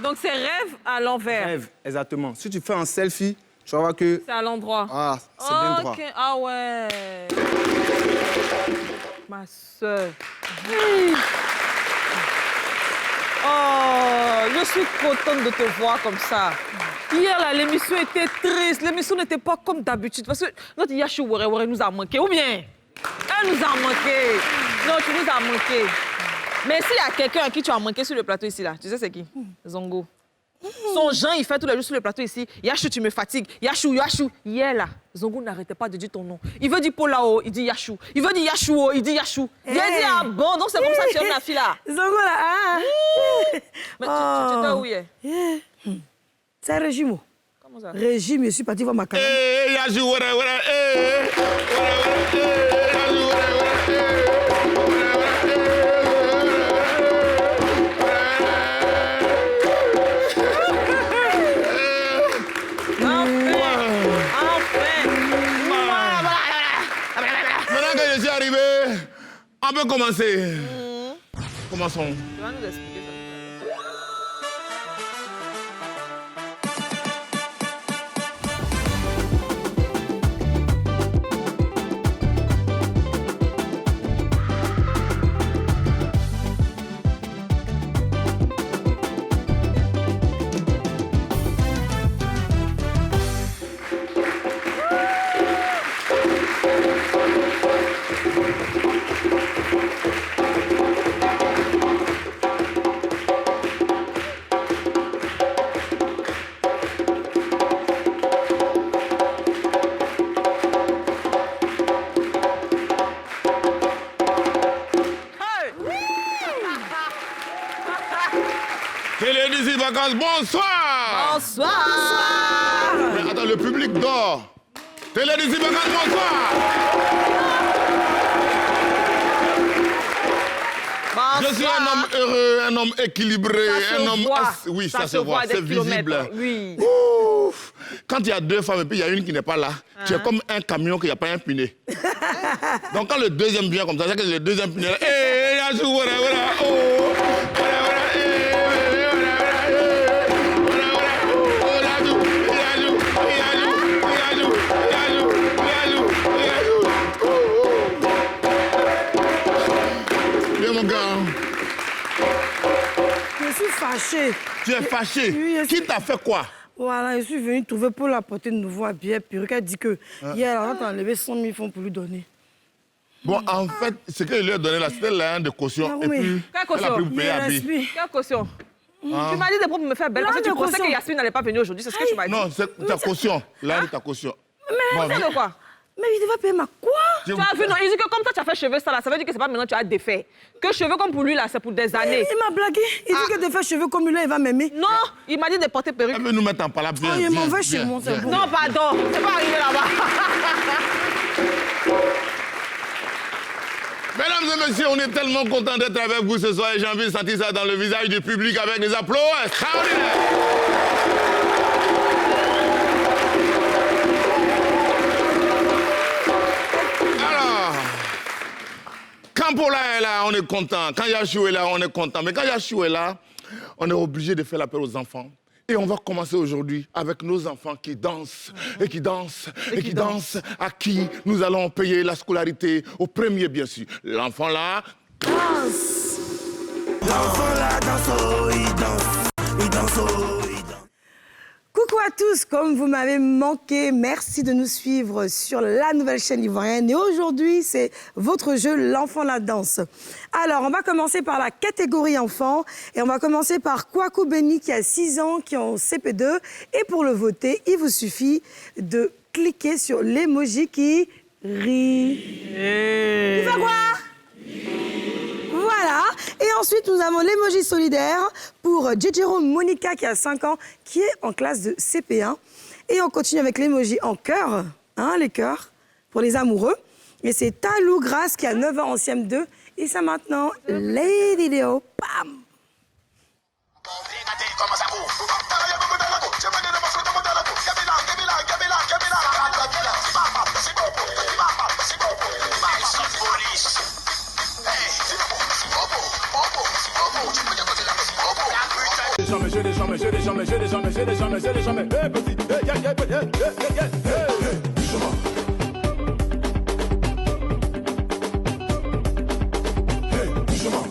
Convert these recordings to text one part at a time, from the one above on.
Donc c'est rêve à l'envers. Rêve, exactement. Si tu fais un selfie, tu vas voir que... C'est à l'endroit. Ah, c'est bien droit. Ah ouais. Ma soeur. Oh, je suis contente de te voir comme ça. Hier, là, l'émission était triste. L'émission n'était pas comme d'habitude. Parce que notre Yachou Wore nous a manqué. Ou bien, elle nous a manqué. Non, tu nous as manqué. Mais s'il y a quelqu'un à qui tu as manqué sur le plateau ici, là, tu sais c'est qui? Zongo. Son Jean, il fait tous les jours sur le plateau ici. Yachou, tu me fatigues. Yachou, Yachou. Hier, là, Zongo n'arrêtait pas de dire ton nom. Il veut dire Polao, il dit Yachou. Il veut dire Yachou, il dit Yachou. Il a dit ah bon, donc c'est comme ça que tu aimes la fille, là. Zongo, là, ah. Mais tu étais où hier? C'est un régime. Comment ça? Régime, je suis parti voir ma caméra. Eh, Yachou, voilà, voilà, eh, voilà, voilà, eh, Yachou, voilà, voilà, eh. Maintenant que je suis arrivé, on peut commencer. Commençons. Tu vas nous expliquer ça. Télédisi Vacances, bonsoir. Bonsoir. Mais attends, le public dort. Télédisi Vacances, bonsoir. Je suis un homme heureux, un homme équilibré, un homme... Oui, ça se voit, c'est visible. Oui. Ouf. Quand il y a deux femmes et puis il y a une qui n'est pas là, tu es comme un camion qui n'a pas un pneu. Donc quand le deuxième vient comme ça, c'est que le deuxième pneu... Eh, Yachou, voilà, voilà, oh, voilà, voilà, eh, voilà, voilà, eh, voilà, voilà, oh, Yachou, Yachou, Yachou, Yachou, Yachou, Yachou, Yachou. Viens, mon gars. Je suis fâchée. Tu es fâché. Oui, Qui t'a fait quoi? Voilà, je suis venue trouver pour apporter de nouveau à Pierre Perruque. Elle dit que hier, elle a enlevé 100 000 francs pour lui donner. Bon, en fait, ce qu'il lui a donné là, c'était l'un de caution. Ah, Et oui. puis, Quelle caution? elle a pris pour payer à Bi. Quelle caution? Tu m'as dit des propos pour me faire belle parce que tu pensais que Yasmine n'allait pas venir aujourd'hui. C'est ce que tu m'as dit. Non, c'est ta caution. L'un de ta caution. Mais tu sais de quoi? Mais il devait payer ma quoi? Tu as vu, non, il dit que comme toi tu as fait cheveux ça là, ça veut dire que c'est pas maintenant que tu as défait. Que cheveux comme pour lui là, c'est pour des années. Il m'a blagué. Il dit que de faire cheveux comme lui là, il va m'aimer. Non, il m'a dit de porter perruque. Elle veut nous mettre en palabre. Viens, il m'en viens, va chez viens, moi, c'est viens. bon. Non, pardon, c'est pas arrivé là-bas. Mesdames et messieurs, on est tellement contents d'être avec vous ce soir et j'ai envie de sentir ça dans le visage du public avec des applaudissements extraordinaires. Alors, quand Paula est là, on est content. Quand Yachou est là, on est content. Mais quand Yachou est là, on est obligé de faire l'appel aux enfants. Et on va commencer aujourd'hui avec nos enfants qui dansent, et qui dansent, et qui dansent, à qui nous allons payer la scolarité au premier, bien sûr. L'enfant là... Danse. L'enfant là danse, oh, il danse, il danse, oh, il danse. Coucou à tous, comme vous m'avez manqué, merci de nous suivre sur la nouvelle chaîne ivoirienne. Et aujourd'hui, c'est votre jeu, l'enfant la danse. Alors, on va commencer par la catégorie enfant. Et on va commencer par Kwaku Beni qui a 6 ans, qui est en CP2. Et pour le voter, il vous suffit de cliquer sur l'emoji qui rit. Tu fais quoi? Voilà. Et ensuite, nous avons l'emoji solidaire pour Djedjero Monica qui a 5 ans, qui est en classe de CP1. Et on continue avec l'emoji en cœur, hein, les cœurs, pour les amoureux. Et c'est Talou Grace qui a 9 ans en CM2. Et ça maintenant, les vidéos. Bam! jamais, je n'ai jamais, je n'ai jamais, je n'ai jamais, je n'ai jamais, je n'ai jamais. Hey, petit, hey, yeah, yeah, yeah, yeah, yeah, yeah, hey, pyjama. Hey, pyjama.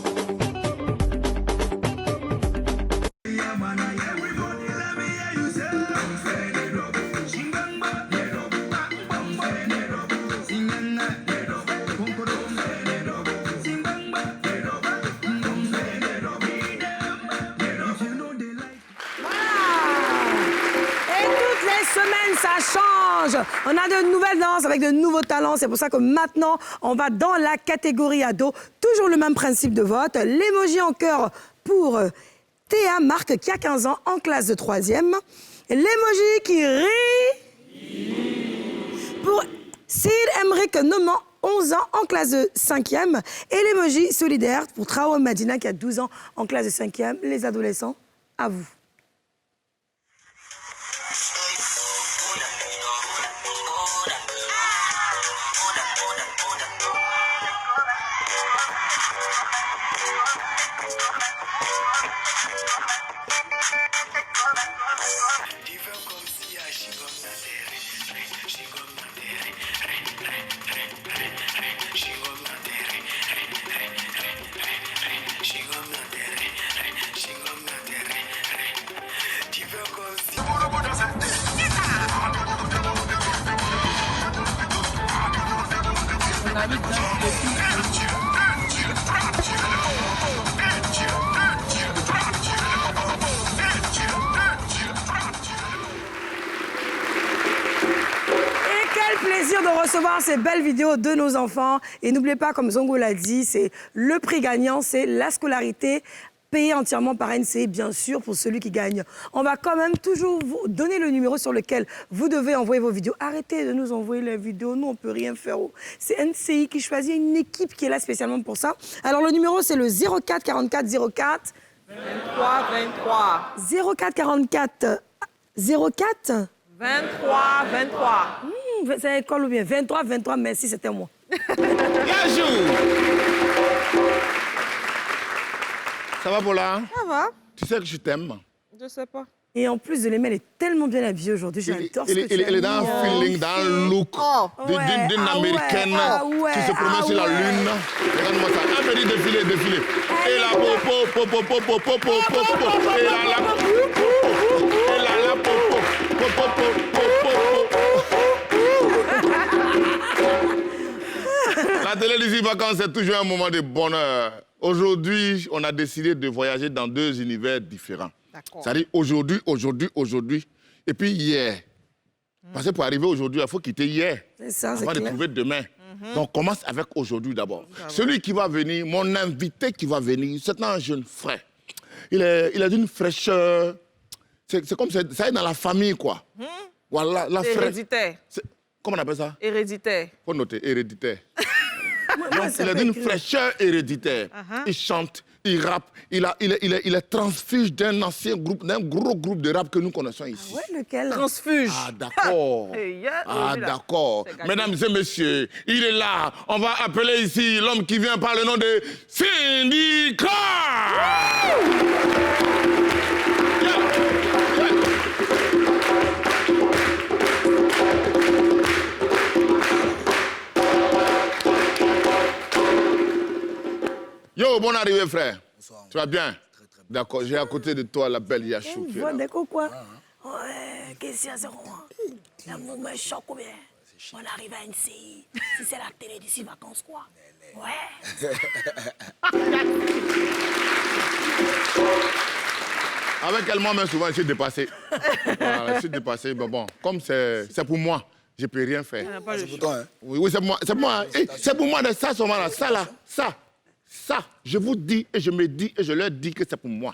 Ça change. On a de nouvelles danses avec de nouveaux talents. C'est pour ça que maintenant, on va dans la catégorie ado. Toujours le même principe de vote. L'emoji en cœur pour Théa Marc, qui a 15 ans, en classe de 3e. L'emoji qui rit pour Sid Emric Noman, 11 ans, en classe de 5e. Et l'emoji solidaire pour Traoré Madina, qui a 12 ans, en classe de 5e. Les adolescents, à vous. Plaisir de recevoir ces belles vidéos de nos enfants. Et n'oubliez pas, comme Zongo l'a dit, c'est le prix gagnant, c'est la scolarité payée entièrement par NCI, bien sûr, pour celui qui gagne. On va quand même toujours vous donner le numéro sur lequel vous devez envoyer vos vidéos. Arrêtez de nous envoyer les vidéos, nous, on ne peut rien faire. C'est NCI qui choisit une équipe qui est là spécialement pour ça. Alors, le numéro, c'est le 04 44 04 23 23. 04 44 04 23 23. C'est école ou bien 23 23, merci, c'était moi. Yajou. Ça va, Bola? Ça va? Tu sais que je t'aime. Je sais pas. Et en plus de l'aimer, elle est tellement bien habillée aujourd'hui. J'adore ce que tu as Elle est dans un feeling, dans un look d'une américaine qui se promène sur la lune. Regarde-moi ça. Un petit défilé, défilé. Et la popo, popo, popo, popo, popo. Et la popo. Et la popo, popo, popo, La télé d'ici vacances, c'est toujours un moment de bonheur. Aujourd'hui, on a décidé de voyager dans 2 univers différents. C'est-à-dire aujourd'hui, et puis hier. Parce que pour arriver aujourd'hui, il faut quitter hier. C'est ça, avant de trouver demain. Donc, on commence avec aujourd'hui d'abord. Celui qui va venir, mon invité qui va venir, c'est un jeune frère. Il a d'une fraîcheur. C'est comme ça est dans la famille, quoi. Voilà, la fraîcheur. Héréditaire. Comment on appelle ça? Héréditaire. Faut noter, héréditaire. Donc, il a d'une fraîcheur héréditaire. Il chante, il rappe, il est transfuge d'un ancien groupe, d'un gros groupe de rap que nous connaissons ici. Ah ouais, lequel? Transfuge. Ah, d'accord. Ah, d'accord. Mesdames et messieurs, il est là. On va appeler ici l'homme qui vient par le nom de Cindy Clark. Yo, bonne arrivée, frère. Bonsoir. Tu vas bien? Très, très bien. D'accord, j'ai à côté de toi la belle Yachou. Une voix d'accord, quoi? Ouais, qu'est-ce qu'il y a, c'est quoi? L'amour me choque ou bien? On arrive à NCI. Si c'est la télé d'ici vacances, quoi? Ouais. Avec elle, moi-même, souvent, je suis dépassé. Voilà, je suis dépassé, mais bon, comme c'est pour moi, je ne peux rien faire. C'est pour toi, hein? Oui, c'est pour moi. C'est pour moi. C'est pour moi de ça, seulement là. Ça, là, ça. Ça, je vous dis et je me dis et je leur dis que c'est pour moi.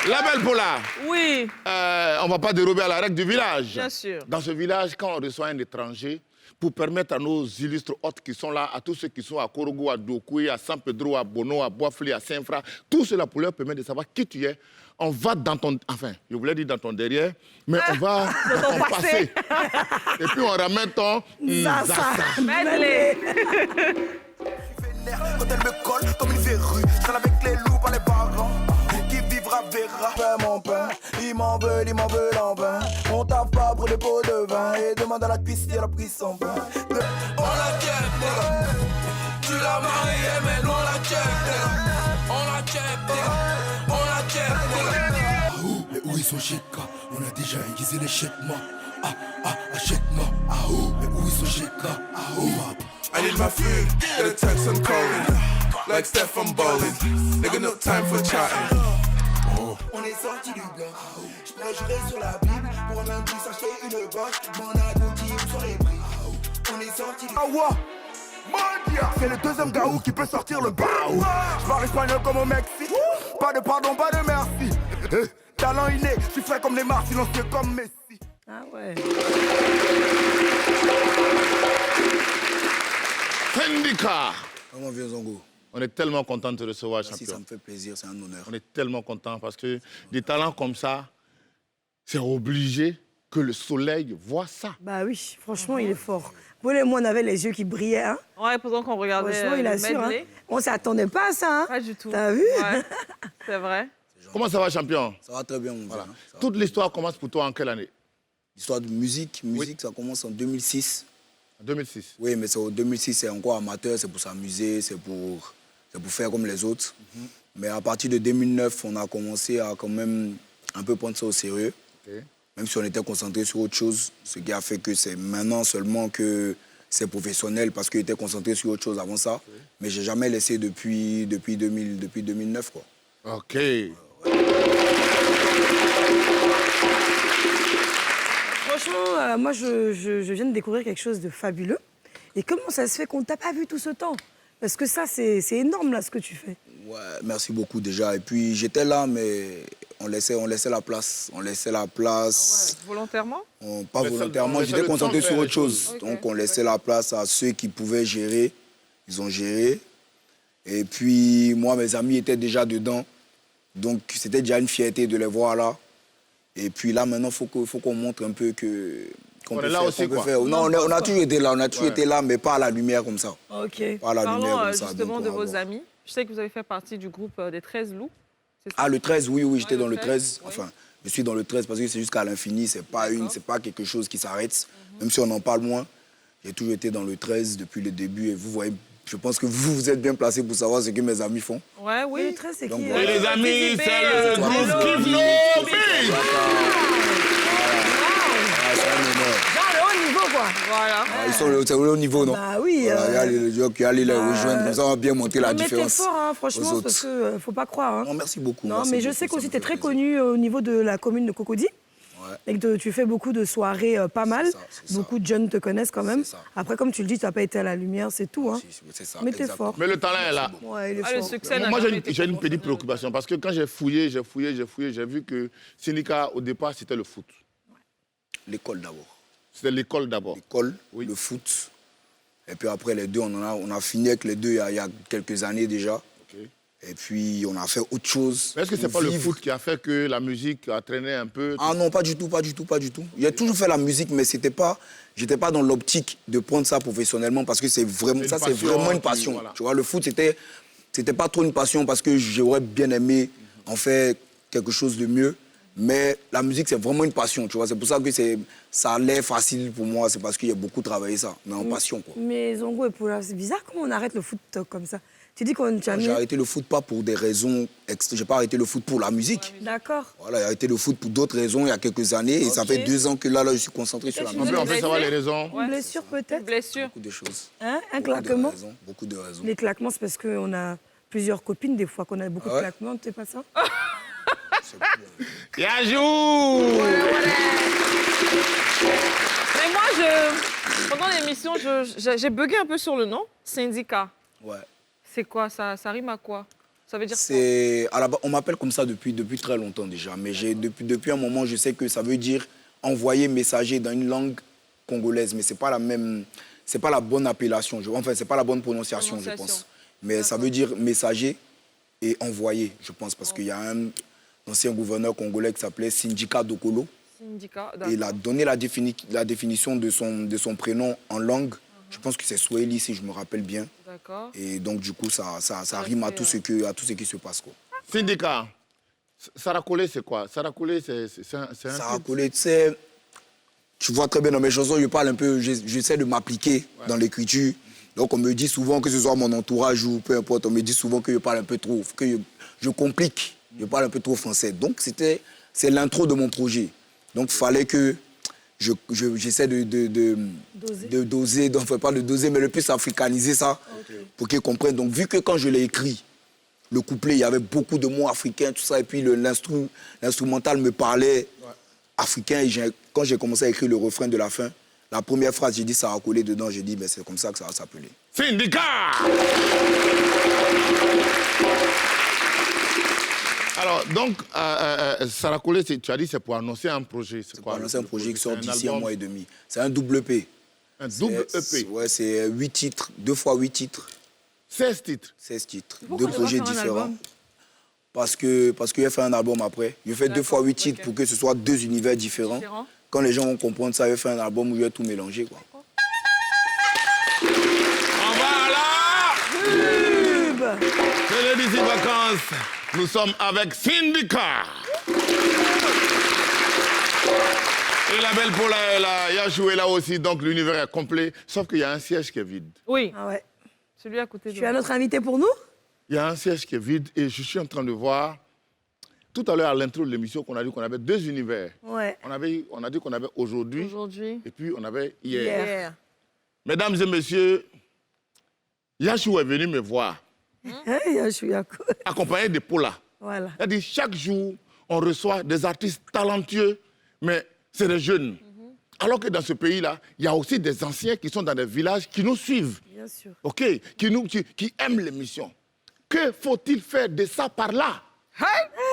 La belle Paula. Oui. On ne va pas dérober à la règle du village. Bien sûr. Dans ce village, quand on reçoit un étranger, pour permettre à nos illustres hôtes qui sont là, à tous ceux qui sont à Korogo, à Dokoué, à San Pedro, à Bono, à Boisflé, à Saint-Fra, tout cela pour leur permettre de savoir qui tu es. On va dans ton... Enfin, je voulais dire dans ton derrière, mais on va dans ton passé. Et puis on ramène ton... Zassa. Medley. Quand elle me colle comme une verrue, je traîne avec les loups par les parents. Qui vivra verra. Fais mon pain, il m'en veut l'envin. On tape pas pour des pots de vin. Et demande à la cuisse si elle a pris son pain. On la check, nigga. Tu l'as mariée, mais on la check, nigga. On la check, nigga. On la check, nigga. Mais où ils sont chèques? On a déjà aiguisé les chèques, moi. Achète-moi. Mais où ils sont chèques? I need my food, get a text and calling. Like Steph bowling. Nigga, no time for chatting. On est sorti du bloc. J'pourrais jurer sur la Bible. Pour un même prix s'acheter une boîte. Mon abouti sur les prix. On est sorti du bloc. C'est le deuxième gaou qui peut sortir le baou. J'parle espagnol comme au Mexique. Pas de pardon, pas de merci. Talent inné, j'suis frais comme Neymar, silencieux comme Messi. Ah ouais. Syndicat. Comment vient Zongo? On est tellement content de te recevoir, Merci, champion. ça me fait plaisir, c'est un honneur. On est tellement content parce que des talents comme ça, c'est obligé que le soleil voit ça. Bah oui, franchement, il est fort. Paul et moi, on avait les yeux qui brillaient. Hein. Ouais, pendant qu'on regardait Franchement, il le assure. Hein. medley. On s'attendait pas à ça. Hein. Pas du tout. T'as vu? Ouais, c'est vrai. Comment ça va, champion? Ça va très bien, mon Voilà. gars. Ça va. Toute l'histoire commence pour toi en quelle année? L'histoire de musique, ça commence en 2006. En 2006. Oui, mais c'est au 2006, c'est encore amateur, c'est pour s'amuser, c'est pour faire comme les autres. Mais à partir de 2009, on a commencé à quand même un peu prendre ça au sérieux. Okay. Même si on était concentré sur autre chose, ce qui a fait que c'est maintenant seulement que c'est professionnel parce qu'il était concentré sur autre chose avant ça. Okay. Mais j'ai jamais laissé depuis 2009, quoi. OK. Franchement, moi, je viens de découvrir quelque chose de fabuleux. Et comment ça se fait qu'on ne t'a pas vu tout ce temps? Parce que ça, c'est énorme, là, ce que tu fais. Ouais, merci beaucoup déjà. Et puis, j'étais là, mais on laissait la place. On laissait la place. Ah ouais, volontairement? Pas volontairement, j'étais concentré sur autre chose. Okay. Donc, on laissait la place à ceux qui pouvaient gérer. Ils ont géré. Et puis, moi, mes amis étaient déjà dedans. Donc, c'était déjà une fierté de les voir là. Et puis là, maintenant, il faut qu'on montre un peu qu'on peut là faire, aussi, quoi. Non, on a toujours été là. On a toujours été là, mais pas à la lumière comme ça. OK. Pas à la Parlons lumière comme ça. justement donc, de vos amis. Je sais que vous avez fait partie du groupe des 13 loups. Ah, le 13, oui, j'étais dans le 13. Oui. Enfin, je suis dans le 13 parce que c'est jusqu'à l'infini. C'est pas quelque chose qui s'arrête. Même si on en parle moins. J'ai toujours été dans le 13 depuis le début. Et vous voyez, je pense que vous êtes bien placé pour savoir ce que mes amis font. Ouais, oui. Et le 13, c'est qui? Et les amis, c'est le groupe Kiff No Beat. C'est un honneur. Genre le haut niveau, quoi. Voilà. Ils sont au haut niveau, non? Bah oui. Voilà, il y a les gens qui allaient les rejoindre. Comme ça, on va bien monter la Mais t'es différence. fort, hein, aux franchement, autres. parce que faut pas croire. Hein. Non, merci beaucoup. Non, merci mais je beaucoup, sais ça qu'aussi me tu es fait très plaisir. connu au niveau de la commune de Cocody. Ouais. Et que tu fais beaucoup de soirées pas mal. c'est ça. Beaucoup de jeunes te connaissent quand même. C'est ça. Après, comme tu le dis, tu n'as pas été à la lumière, c'est tout. Hein. C'est ça, Mais t'es exactement. fort. Mais le talent est là. Ouais, il est Ah, le fort. succès n'a Moi, jamais été j'ai une comment petite ça. préoccupation parce que quand j'ai fouillé, j'ai vu que Syndicat, au départ, c'était le foot. L'école d'abord. C'était l'école d'abord. L'école, Oui. le foot. Et puis après, les deux, on a fini avec les deux il y a quelques années déjà. Ok. Et puis, on a fait autre chose. Mais est-ce que c'est pour pas le vivre. foot qui a fait que la musique a traîné un peu? Ah non, pas du tout. J'ai toujours fait la musique, mais j'étais pas dans l'optique de prendre ça professionnellement parce que c'est vraiment une passion. Voilà. Tu vois, le foot, c'était pas trop une passion parce que j'aurais bien aimé en faire quelque chose de mieux. Mais la musique, c'est vraiment une passion, tu vois. C'est pour ça que ça allait facile pour moi. C'est parce qu'il y a beaucoup travaillé ça, mais en passion, quoi. Mais Zongo et Paula, c'est bizarre comment on arrête le foot comme ça. Tu dis qu'on tu as mis... J'ai arrêté le foot pas pour des raisons... J'ai pas arrêté le foot pour la musique. D'accord. Voilà, j'ai arrêté le foot pour d'autres raisons il y a quelques années. Et ça fait 2 ans que là, je suis concentré sur la tu On musique. veux- peut, savoir les raisons. Une blessure peut-être? Une blessure. Beaucoup de choses. Hein? Un Beaucoup de claquement? raisons, beaucoup de raisons. Les claquements, c'est parce qu'on a plusieurs copines, des fois qu'on a beaucoup Ah ouais? de claquements, c'est pas ça? Yajou! Mais moi, pendant l'émission, j'ai bugué un peu sur le nom. Syndicat. Ouais. C'est quoi ça? Ça rime à quoi? Ça veut dire quoi? On m'appelle comme ça depuis très longtemps déjà. Mais depuis un moment, je sais que ça veut dire envoyer messager dans une langue congolaise. Mais c'est pas la bonne appellation. Enfin, c'est pas la bonne prononciation, je pense. Mais ça veut dire messager et envoyer, je pense. Parce qu'il y a un ancien gouverneur congolais qui s'appelait Syndicat Dokolo. Syndicat, Et il a donné la définition de son prénom en langue. Je pense que c'est Swahili, si je me rappelle bien. D'accord. Et donc, du coup, ça rime à tout ce qui se passe, quoi. Syndicat, Sarakolé, c'est quoi? Sarakolé, c'est un... Sarakolé, tu sais, tu vois très bien dans mes chansons, je parle un peu, j'essaie de m'appliquer dans l'écriture. Donc, on me dit souvent, que ce soit mon entourage ou peu importe, on me dit souvent que je parle un peu trop, que je complique, je parle un peu trop français. Donc, c'est l'intro de mon projet. Donc, il fallait que j'essaie de doser, donc, enfin, pas de doser, mais le plus africaniser ça, pour qu'ils comprennent. Donc, vu que quand je l'ai écrit, le couplet, il y avait beaucoup de mots africains, tout ça, et puis l'instrumental me parlait africain. Et quand j'ai commencé à écrire le refrain de la fin, la première phrase, j'ai dit ça a collé dedans, j'ai dit, ben, c'est comme ça que ça va s'appeler. Syndicat! Alors, donc, Sarakolé, tu as dit c'est pour annoncer un projet. C'est pour annoncer un projet qui sort d'ici 1 mois et demi. C'est un double EP. Un double EP? Ouais, c'est 8 titres, 2 fois 8 titres. 16 titres? 16 titres, 2 projets différents. Parce que j'ai fait un album après. Je fais 2 fois 8 titres pour que ce soit 2 univers différents. Quand les gens vont comprendre ça, je fais un album où je vais tout mélanger, quoi. On va là! C'est les 10 vacances. Nous sommes avec Syndicat. Et la belle Paula est là, Yachou est là aussi, donc l'univers est complet. Sauf qu'il y a un siège qui est vide. Oui. Ah ouais. Celui à côté de Tu as notre invité pour nous? Il y a un siège qui est vide et je suis en train de voir, tout à l'heure à l'intro de l'émission, qu'on a dit qu'on avait 2 univers. Ouais. On a dit qu'on avait aujourd'hui et puis on avait hier. Hier. Mesdames et messieurs, Yachou est venu me voir, accompagné de Paula. Voilà. Elle dit chaque jour, on reçoit des artistes talentueux, mais c'est des jeunes. Alors que dans ce pays-là, il y a aussi des anciens qui sont dans des villages qui nous suivent. Bien sûr. OK, qui aiment l'émission. Que faut-il faire de ça par là?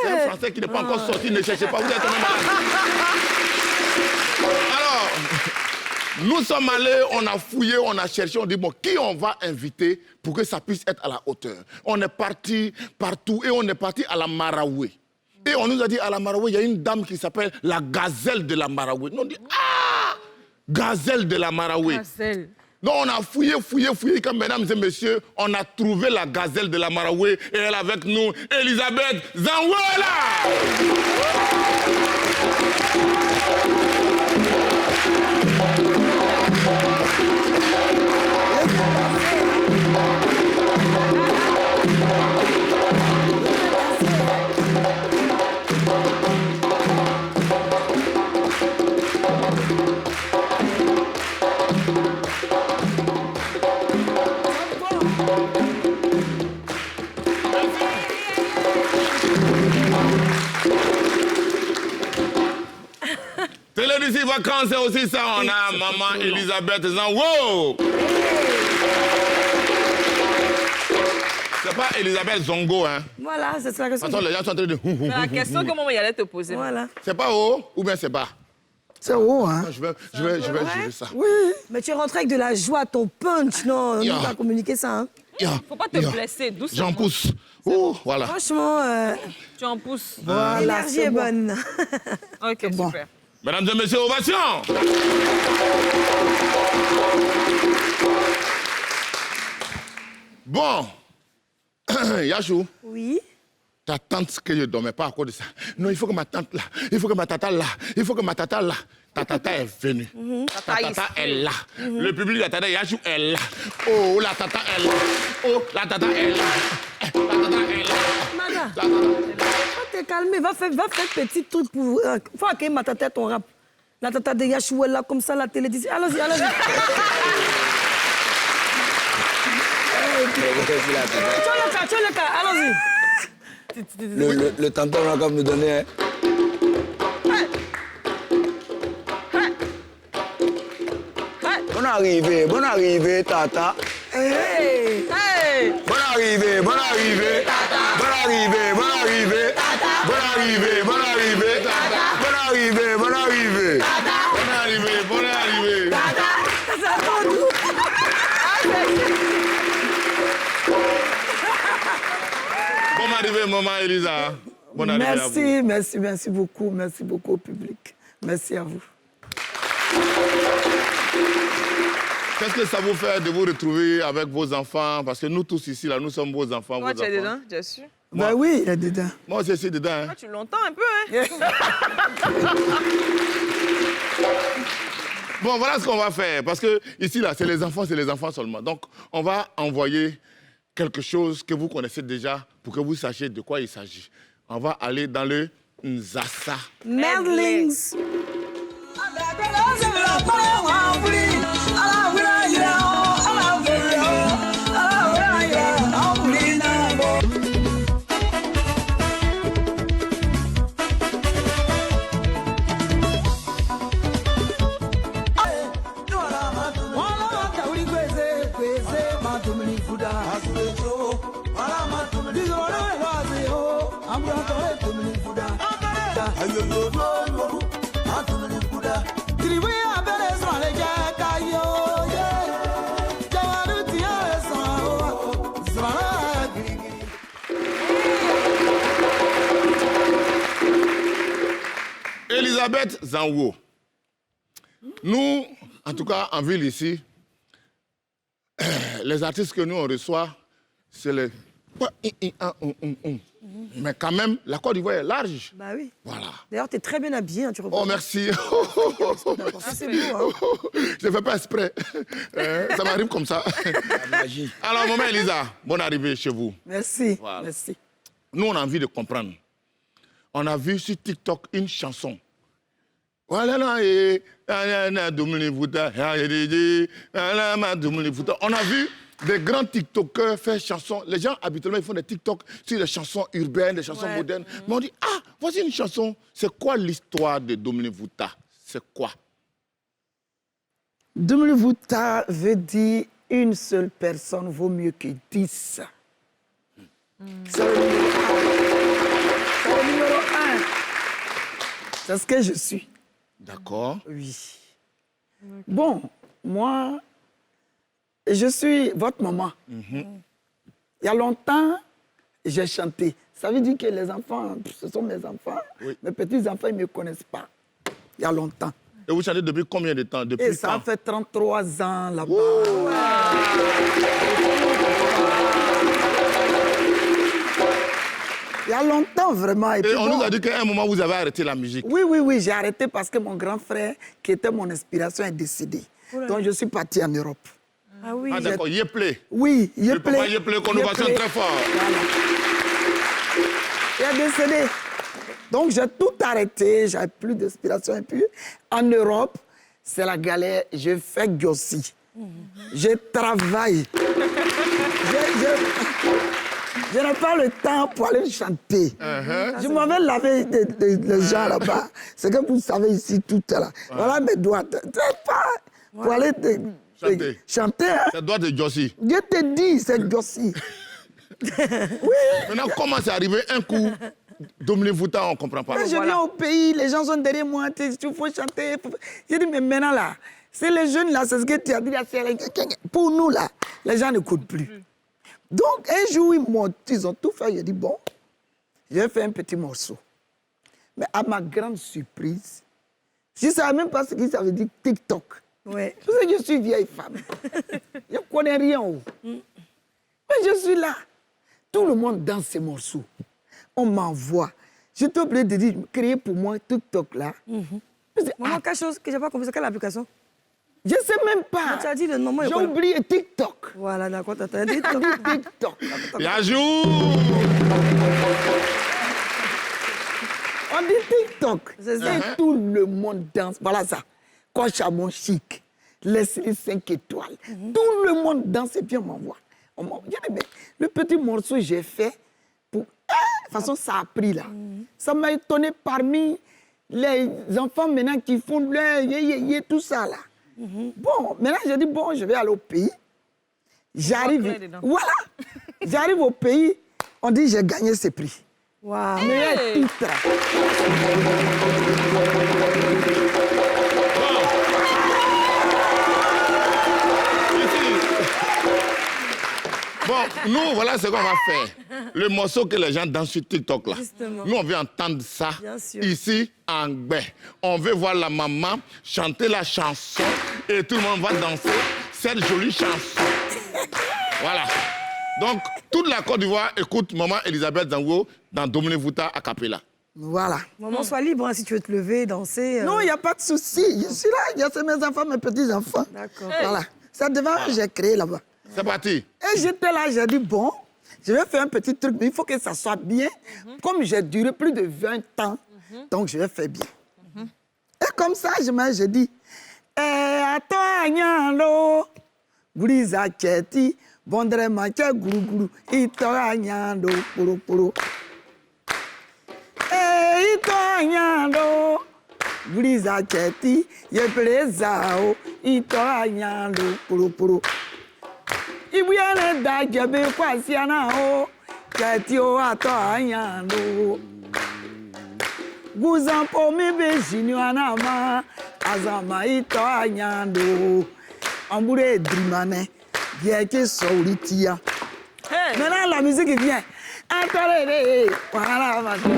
C'est un Français qui n'est pas encore sorti, ne cherchez pas, vous êtes quand même Alors, nous sommes allés, on a fouillé, on a cherché, on dit, bon, qui on va inviter pour que ça puisse être à la hauteur? On est parti partout et on est parti à la Maraoué. Et on nous a dit, à la Maraoué, il y a une dame qui s'appelle la gazelle de la Maraoué. Nous on dit, ah, gazelle de la Maraoué. Gazelle. Donc on a fouillé, comme mesdames et messieurs, on a trouvé la gazelle de la Maraoué et elle est avec nous, Elisabeth Zanwela. Télévision vacances, c'est aussi ça. On a maman Elisabeth Zan. Wow! C'est pas Elisabeth Zongo, hein? Voilà, c'est la question. Attends, les gens sont en train de... C'est la question que maman y allait te poser. Voilà. C'est pas haut ou bien c'est bas? C'est haut, hein? Je vais gérer ça. Oui. Mais tu es rentré avec de la joie, ton punch. Non, on va communiquer ça, hein? Faut pas te blesser, doucement. J'en pousse. Oh, voilà. Franchement, Tu en pousses. l'énergie est bonne. Ok, super. Mesdames et messieurs, ovation! Bon, Yachou. Oui. Ta tante, que je ne dormais pas à cause de ça. Non, il faut que ma tante là, il faut que ma tata là, il faut que ma tata là. Ta tata est venue. Ta tata est là. Le public, la tata Yachou est là. Oh, la tata est là. Oh, la tata est là. La tata est là. Nada. Va te calmer, va faire petit truc pour... faut accueillir ma tata ton rap. La tata de Yachou est là, comme ça, la télé dit... Allons-y, allons-y. Tu as le cas, allons-y. Le tonton là, comme nous donnait... Bonne arrivée, tata. Hey. Hey! Bonne arrivée, tata. Bonne arrivée, tata. Bonne arrivée, tata. Bonne arrivée. Tata. Ça tombe d'où? Bonne arrivée, maman Elisa. Bonne arrivée à vous. Merci beaucoup au public. Merci à vous. Qu'est-ce que ça vous fait de vous retrouver avec vos enfants? Parce que nous tous ici, là, nous sommes vos enfants. Toi, vos tu es enfants. dedans, bien sûr. Bah oui, il est dedans. Moi aussi, je suis dedans. Hein. Toi, tu l'entends un peu, hein? Bon, voilà ce qu'on va faire. Parce que ici, là, c'est les enfants seulement. Donc, on va envoyer quelque chose que vous connaissez déjà pour que vous sachiez de quoi il s'agit. On va aller dans le Nzassa. Medlings. Elisabeth Zanwo. Nous, en tout cas, en ville ici, les artistes que nous, on reçoit, c'est les... Mais quand même, la Côte d'Ivoire est large. Bah oui. Voilà. D'ailleurs, tu es très bien habillé, hein, tu reprends. Oh, merci. C'est beau, hein. Je ne fais pas exprès. Ça m'arrive comme ça. La magie. Alors, maman Elisa, bonne arrivée chez vous. Merci. Voilà. Merci. Nous, on a envie de comprendre. On a vu sur TikTok une chanson. On a vu des grands TikTokers faire chansons. Les gens, habituellement, ils font des TikTok sur des chansons urbaines, des chansons modernes. Mais on dit, ah, voici une chanson. C'est quoi l'histoire de Dominique Vuta? C'est quoi? Dominique Vuta veut dire une seule personne vaut mieux que 10. C'est le numéro 1. C'est le numéro 1. C'est ce que je suis. D'accord. Oui. Bon, moi, je suis votre maman. Il y a longtemps, j'ai chanté. Ça veut dire que les enfants, ce sont mes enfants. Oui. Mes petits-enfants, ils ne me connaissent pas. Il y a longtemps. Et vous chantez depuis combien de temps? Depuis Et ça quand? fait 33 ans là-bas. Il y a longtemps, vraiment. Et puis on bon, nous a dit qu'à un moment, vous avez arrêté la musique. Oui, j'ai arrêté parce que mon grand frère, qui était mon inspiration, est décédé. Donc, je suis partie en Europe. Ah oui. Ah d'accord, Yepley. Oui, Le papa Yepley, connotation très fort. Il est décédé. Donc, j'ai tout arrêté, j'avais plus d'inspiration. Et puis, en Europe, c'est la galère. Je fais Gossi. Je travaille. Je n'ai pas le temps pour aller chanter. Je m'en vais laver les gens là-bas. C'est que vous savez ici tout là. Voilà mes doigts. C'est pas pour aller chanter. Hein. Ça doit être Jossi. Je te dis, c'est Gossi. Maintenant, comment c'est arrivé un coup Dominique Vuta, on ne comprend pas. Quand je viens au pays, les gens sont derrière moi, il faut chanter. Je dis, mais maintenant là, c'est les jeunes là, c'est ce que tu as dit là. Pour nous là, les gens n'écoutent plus. Donc, un jour, ils ont tout fait. J'ai dit, bon, je vais faire un petit morceau. Mais à ma grande surprise, je ne savais même pas ce que ça veut dire TikTok. Ouais. Parce que je suis vieille femme. Je ne connais rien. Mais je suis là. Tout le monde danse ces morceaux. On m'envoie. Je t'ai oublié de dire, créer pour moi TikTok là. Maman, quelque chose que je n'ai pas compris, c'est quelle application? Je ne sais même pas. Tu as dit le nom, moi, J'ai oublié TikTok. Voilà, d'accord, tu as dit TikTok. Yajou. On dit TikTok. C'est ça. Et tout le monde danse. Voilà ça. Coach à mon chic. Leslie 5 étoiles. Tout le monde danse et puis on m'envoie. Le petit morceau que j'ai fait, de toute façon, ça a pris là. Ça m'a étonné parmi les enfants maintenant qui font le tout ça là. Bon, maintenant j'ai dit, bon, je vais aller au pays. J'arrive. Voilà. J'arrive au pays, on dit, j'ai gagné ce prix. Waouh. Meilleur titre. Bon, nous, voilà ce qu'on va faire. Le morceau que les gens dansent sur TikTok, là. Justement. Nous, on veut entendre ça Bien sûr. ici, en Gbé. On veut voir la maman chanter la chanson et tout le monde va danser. cette jolie chanson. Voilà. Donc, toute la Côte d'Ivoire écoute Maman Elisabeth Zango dans Dominique Fouta a cappella. Voilà. Maman, sois libre hein, si tu veux te lever, danser. Non, il n'y a pas de souci. Je suis là, il y a mes enfants, mes petits-enfants. D'accord. Voilà. C'est devant que j'ai créé là-bas. C'est parti. Et j'étais là, j'ai dit, bon, je vais faire un petit truc, mais il faut que ça soit bien. Comme j'ai duré plus de 20 ans, donc je vais faire bien. Et comme ça, j'ai dit, à toi, Nyando, Brisa Cheti, Bondre Macha Guru, Itoa Nyando, Puro Puro. Itoa Nyando, Brisa Cheti, Yeplezao, Itoa Nyando, Puro Puro. Ibuyane da Jabe Kwasiana, Cheti o Atoa Nyando. Guzan po mi be jini anama azama ito anyando amboure drimane bien que souritia. Maintenant la musique vient. Attendez, voilà ma attendez.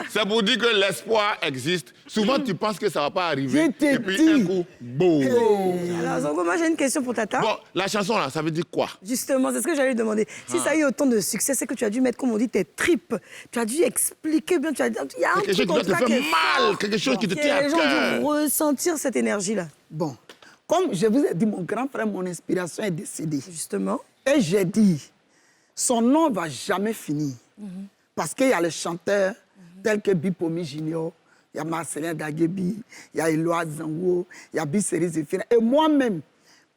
C'est pour dire que l'espoir existe. Souvent, tu penses que ça ne va pas arriver. Je t'ai Et puis, dit. un coup, boum. Alors, Zango, moi j'ai une question pour Tata. Bon, la chanson, là, ça veut dire quoi? Justement, c'est ce que j'allais lui demander. Si ça a eu autant de succès, c'est que tu as dû mettre, comme on dit, tes tripes. Tu as dû expliquer bien. Tu as dit, il y a un Quelque chose truc qui doit te faire mal, quelque chose qui te tient à les gens cœur. doivent ressentir cette énergie-là. Bon, comme je vous ai dit, mon grand frère, mon inspiration est décédée. Justement. Et j'ai dit, son nom ne va jamais finir. Parce qu'il y a les chanteurs tels que Bipomi Junior, il y a Marcelin Dagebi, il y a Eloa Zango, il y a Bisseri Zéphine. Et moi-même,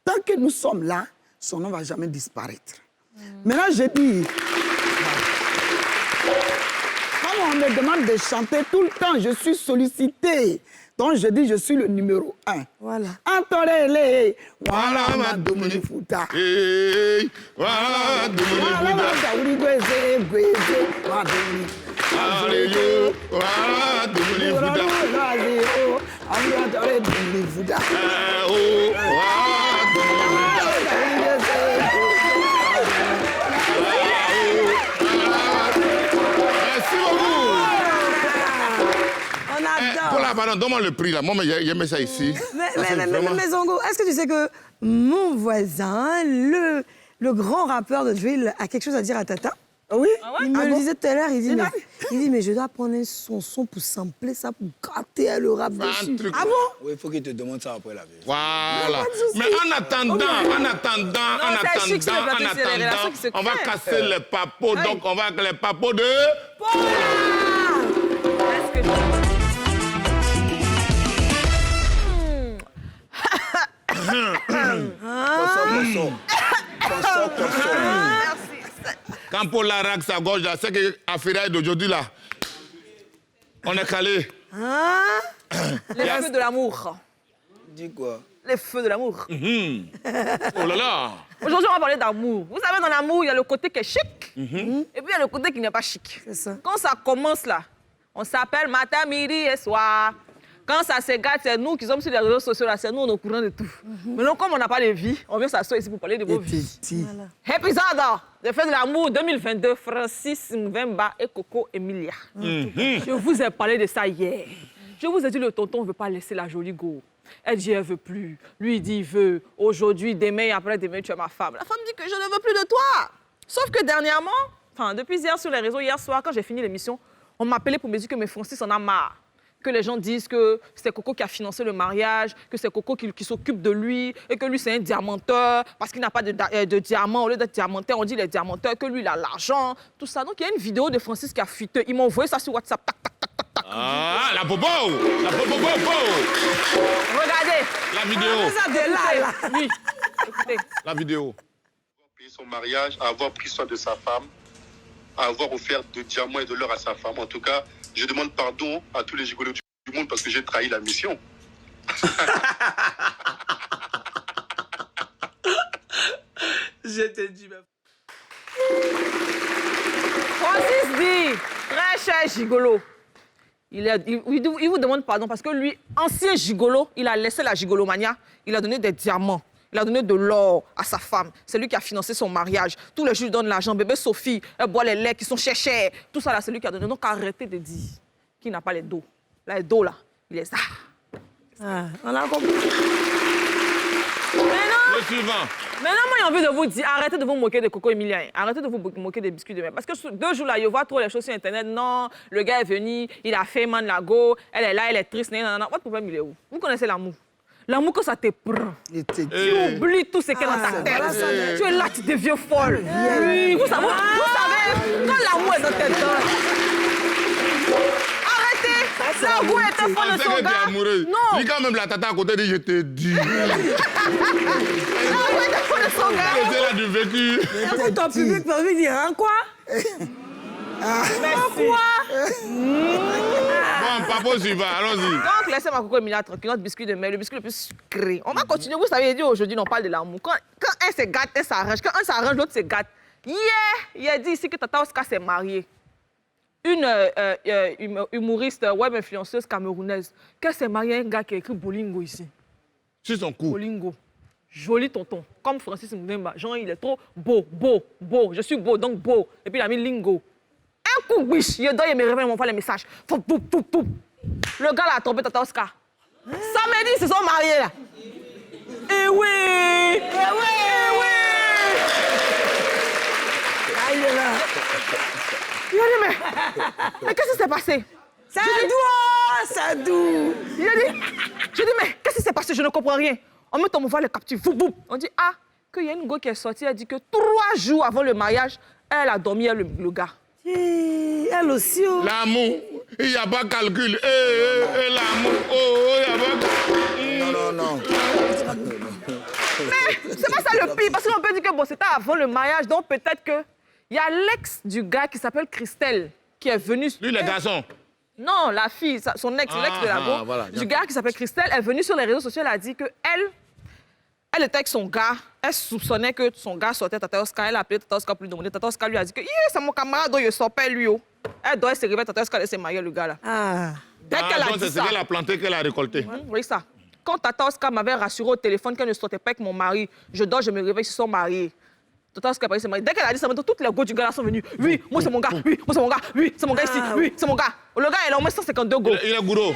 tant que nous sommes là, son nom ne va jamais disparaître. Maintenant, je dis, quand on me demande de chanter tout le temps, je suis sollicitée. Donc, je dis, je suis le numéro 1. Voilà. Antorele, voilà ma Dominique Fouta. Hey, voilà, Dominique Fouta. Alléluia, voilà, Dominique Fouta. Oh, voilà, Dominique Fouta. Merci beaucoup. On adore. Paula, pardon, donne-moi le prix là. Moi, j'aimais ça ici. Mais Zango, est-ce que tu sais que mon voisin, le grand rappeur de drill, a quelque chose à dire à Tata? Oui. Il me le disait tout à l'heure, il dit, mais je dois prendre son son pour sampler ça, pour gratter le rap dessus. truc. Ah bon? Oui, il faut qu'il te demande ça après la vie. Voilà. Mais en attendant, on va casser les papeaux. Donc, on va avec les papeaux de... Est-ce que Quand Paul raque sa gorge, là, c'est qu'à Firaille d'aujourd'hui, là, on est calé. les feux de l'amour. Dis quoi? Les feux de l'amour. Oh là là. Aujourd'hui, on va parler d'amour. Vous savez, dans l'amour, il y a le côté qui est chic, et puis il y a le côté qui n'est pas chic. C'est ça. Quand ça commence là, on s'appelle matin, midi et soir. Quand ça se gâte, c'est nous qui sommes sur les réseaux sociaux, là, c'est nous, on est au courant de tout. Maintenant, comme on n'a pas de vie, on vient s'asseoir ici pour parler de vos vies. Épisode des feux de l'amour 2022, Francis Mvemba et Coco Emilia. Je vous ai parlé de ça hier. Je vous ai dit, le tonton ne veut pas laisser la jolie go. Elle dit, elle ne veut plus. Lui, il dit, il veut. Aujourd'hui, demain et après-demain, tu es ma femme. La femme dit que je ne veux plus de toi. Sauf que dernièrement, enfin, depuis hier sur les réseaux, hier soir, quand j'ai fini l'émission, on m'appelait pour me dire que mes Francis en a marre. Que les gens disent que c'est Coco qui a financé le mariage, que c'est Coco qui s'occupe de lui, et que lui, c'est un diamanteur, parce qu'il n'a pas de diamant. Au lieu d'être diamanteur, on dit les diamanteurs, que lui, il a l'argent, tout ça. Donc, il y a une vidéo de Francis qui a fuité. Ils m'ont envoyé ça sur WhatsApp. Tac, tac, tac, tac, tac. Ah, la bobo. La bobo. Regardez. La vidéo. Ça de là. Oui. Écoutez. La vidéo. Payer son mariage, avoir pris soin de sa femme, à avoir offert de diamants et de l'or à sa femme. En tout cas, je demande pardon à tous les gigolos du monde parce que j'ai trahi la mission. Je te dis, même. Francis dit, très cher gigolo, il vous demande pardon parce que lui, ancien gigolo, il a laissé la gigolomania, il a donné des diamants, il a donné de l'or à sa femme. C'est lui qui a financé son mariage. Tous les jours, il donne l'argent. Bébé Sophie, elle boit les laits qui sont chers. Tout ça, là, c'est lui qui a donné. Donc, arrêtez de dire qu'il n'a pas les dos. Là, les dos, là, il est ça. On a compris. Le suivant. Maintenant, moi, j'ai envie de vous dire, arrêtez de vous moquer de Coco Emilien. Arrêtez de vous moquer des biscuits de mer. Parce que 2 jours là, je vois trop les choses sur Internet. Non, le gars est venu, il a fait man la go, elle est là, elle est triste. Non. Votre problème, il est où? Vous connaissez l'amour. L'amour, quand ça te prend, tu oublies tout ce qu'il y a dans ta tête. Tu es là, tu deviens folle. Oui, vous savez, quand l'amour est dans tes dents. Arrêtez! L'amour était folle de son gars. Non! Lui, quand même, la tata à côté dit, je te dis. L'amour était folle de son gars. C'est là du vécu. Écoute, ton public peut lui dire, hein, quoi? Pourquoi? Bon, papa suivant, allons-y. Donc, laissez ma Coco Emilia tranquille, notre biscuit de mer, le biscuit le plus sucré. On va continuer. Vous savez, dit aujourd'hui, on parle de l'amour. Quand un se gâte, un s'arrange. Quand un s'arrange, l'autre se gâte. Il a dit ici que Tata Oscar s'est mariée. Une humoriste, web influenceuse camerounaise, qu'elle s'est mariée à un gars qui a écrit Bolingo ici. Sur son cou. Bolingo. Joli tonton. Comme Francis Moudemba. Genre, il est trop beau. Je suis beau, donc beau. Et puis, il a mis Lingo. Un coup, biche, il me réveille, il m'envoie les messages. Le gars l'a trompé, Tata Oscar. Samedi, ils se sont mariés, là. Eh oui! Il est là. Il a dit, mais qu'est-ce qui s'est passé? Sadou! J'ai dit, mais qu'est-ce qui s'est passé? Je ne comprends rien. On met ton mouvement les captifs. On dit, qu'il y a une go qui est sortie, elle dit que 3 jours avant le mariage, elle a dormi avec le gars. Elle aussi. L'amour, il n'y a pas de calcul. L'amour, il n'y a pas de... Non. Mais c'est pas ça le pire, parce qu'on peut dire que bon, c'était avant le mariage, donc peut-être que il y a l'ex du gars qui s'appelle Christelle, qui est venue... Lui, le garçon. Non, la fille, son ex, l'ex de la go, voilà, du gars qui s'appelle Christelle, elle est venue sur les réseaux sociaux, elle a dit que elle était avec son gars, elle soupçonnait que son gars sortait Tata Oscar, elle a appelé Tata Oscar pour lui demander. Tata Oscar lui a dit que c'est mon camarade, donc il sort pas lui. Elle doit se réveiller, Tata Oscar s'est mariée, le gars là. Dès qu'elle a dit c'est ça... ce qu'elle a planté qu'elle a récolté. Oui, ça. Quand Tata Oscar m'avait rassuré au téléphone qu'elle ne sortait pas avec mon mari, je dors, je me réveille, ils se sont mariés. Tata Oscar s'est mariée. Dès qu'elle a dit ça, toutes les go du gars là sont venus. Oui, moi c'est mon gars, oui, moi c'est mon gars, oui, c'est mon gars ici, oui, c'est mon gars. Le gars, il a au moins 152 go. Il est gourou.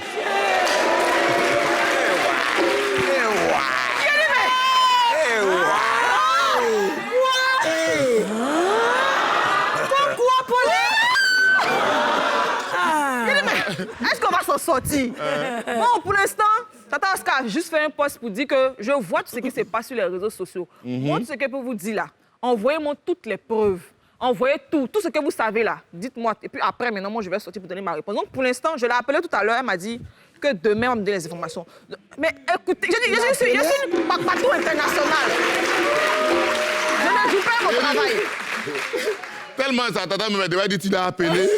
Est-ce qu'on va s'en sortir? Bon, pour l'instant, Tata Oscar a juste fait un post pour dire que je vois tout ce qui se passe sur les réseaux sociaux. Moi, tout ce que je peux vous dire là, envoyez-moi toutes les preuves. Envoyez tout ce que vous savez là. Dites-moi. Et puis après, maintenant, moi, je vais sortir pour donner ma réponse. Donc, pour l'instant, je l'ai appelé tout à l'heure. Elle m'a dit que demain, on va me donner les informations. Mais écoutez, je suis une papatou internationale. Je ne joue pas mon travail. Tellement ça, tata me devait dire qu'il a appelé.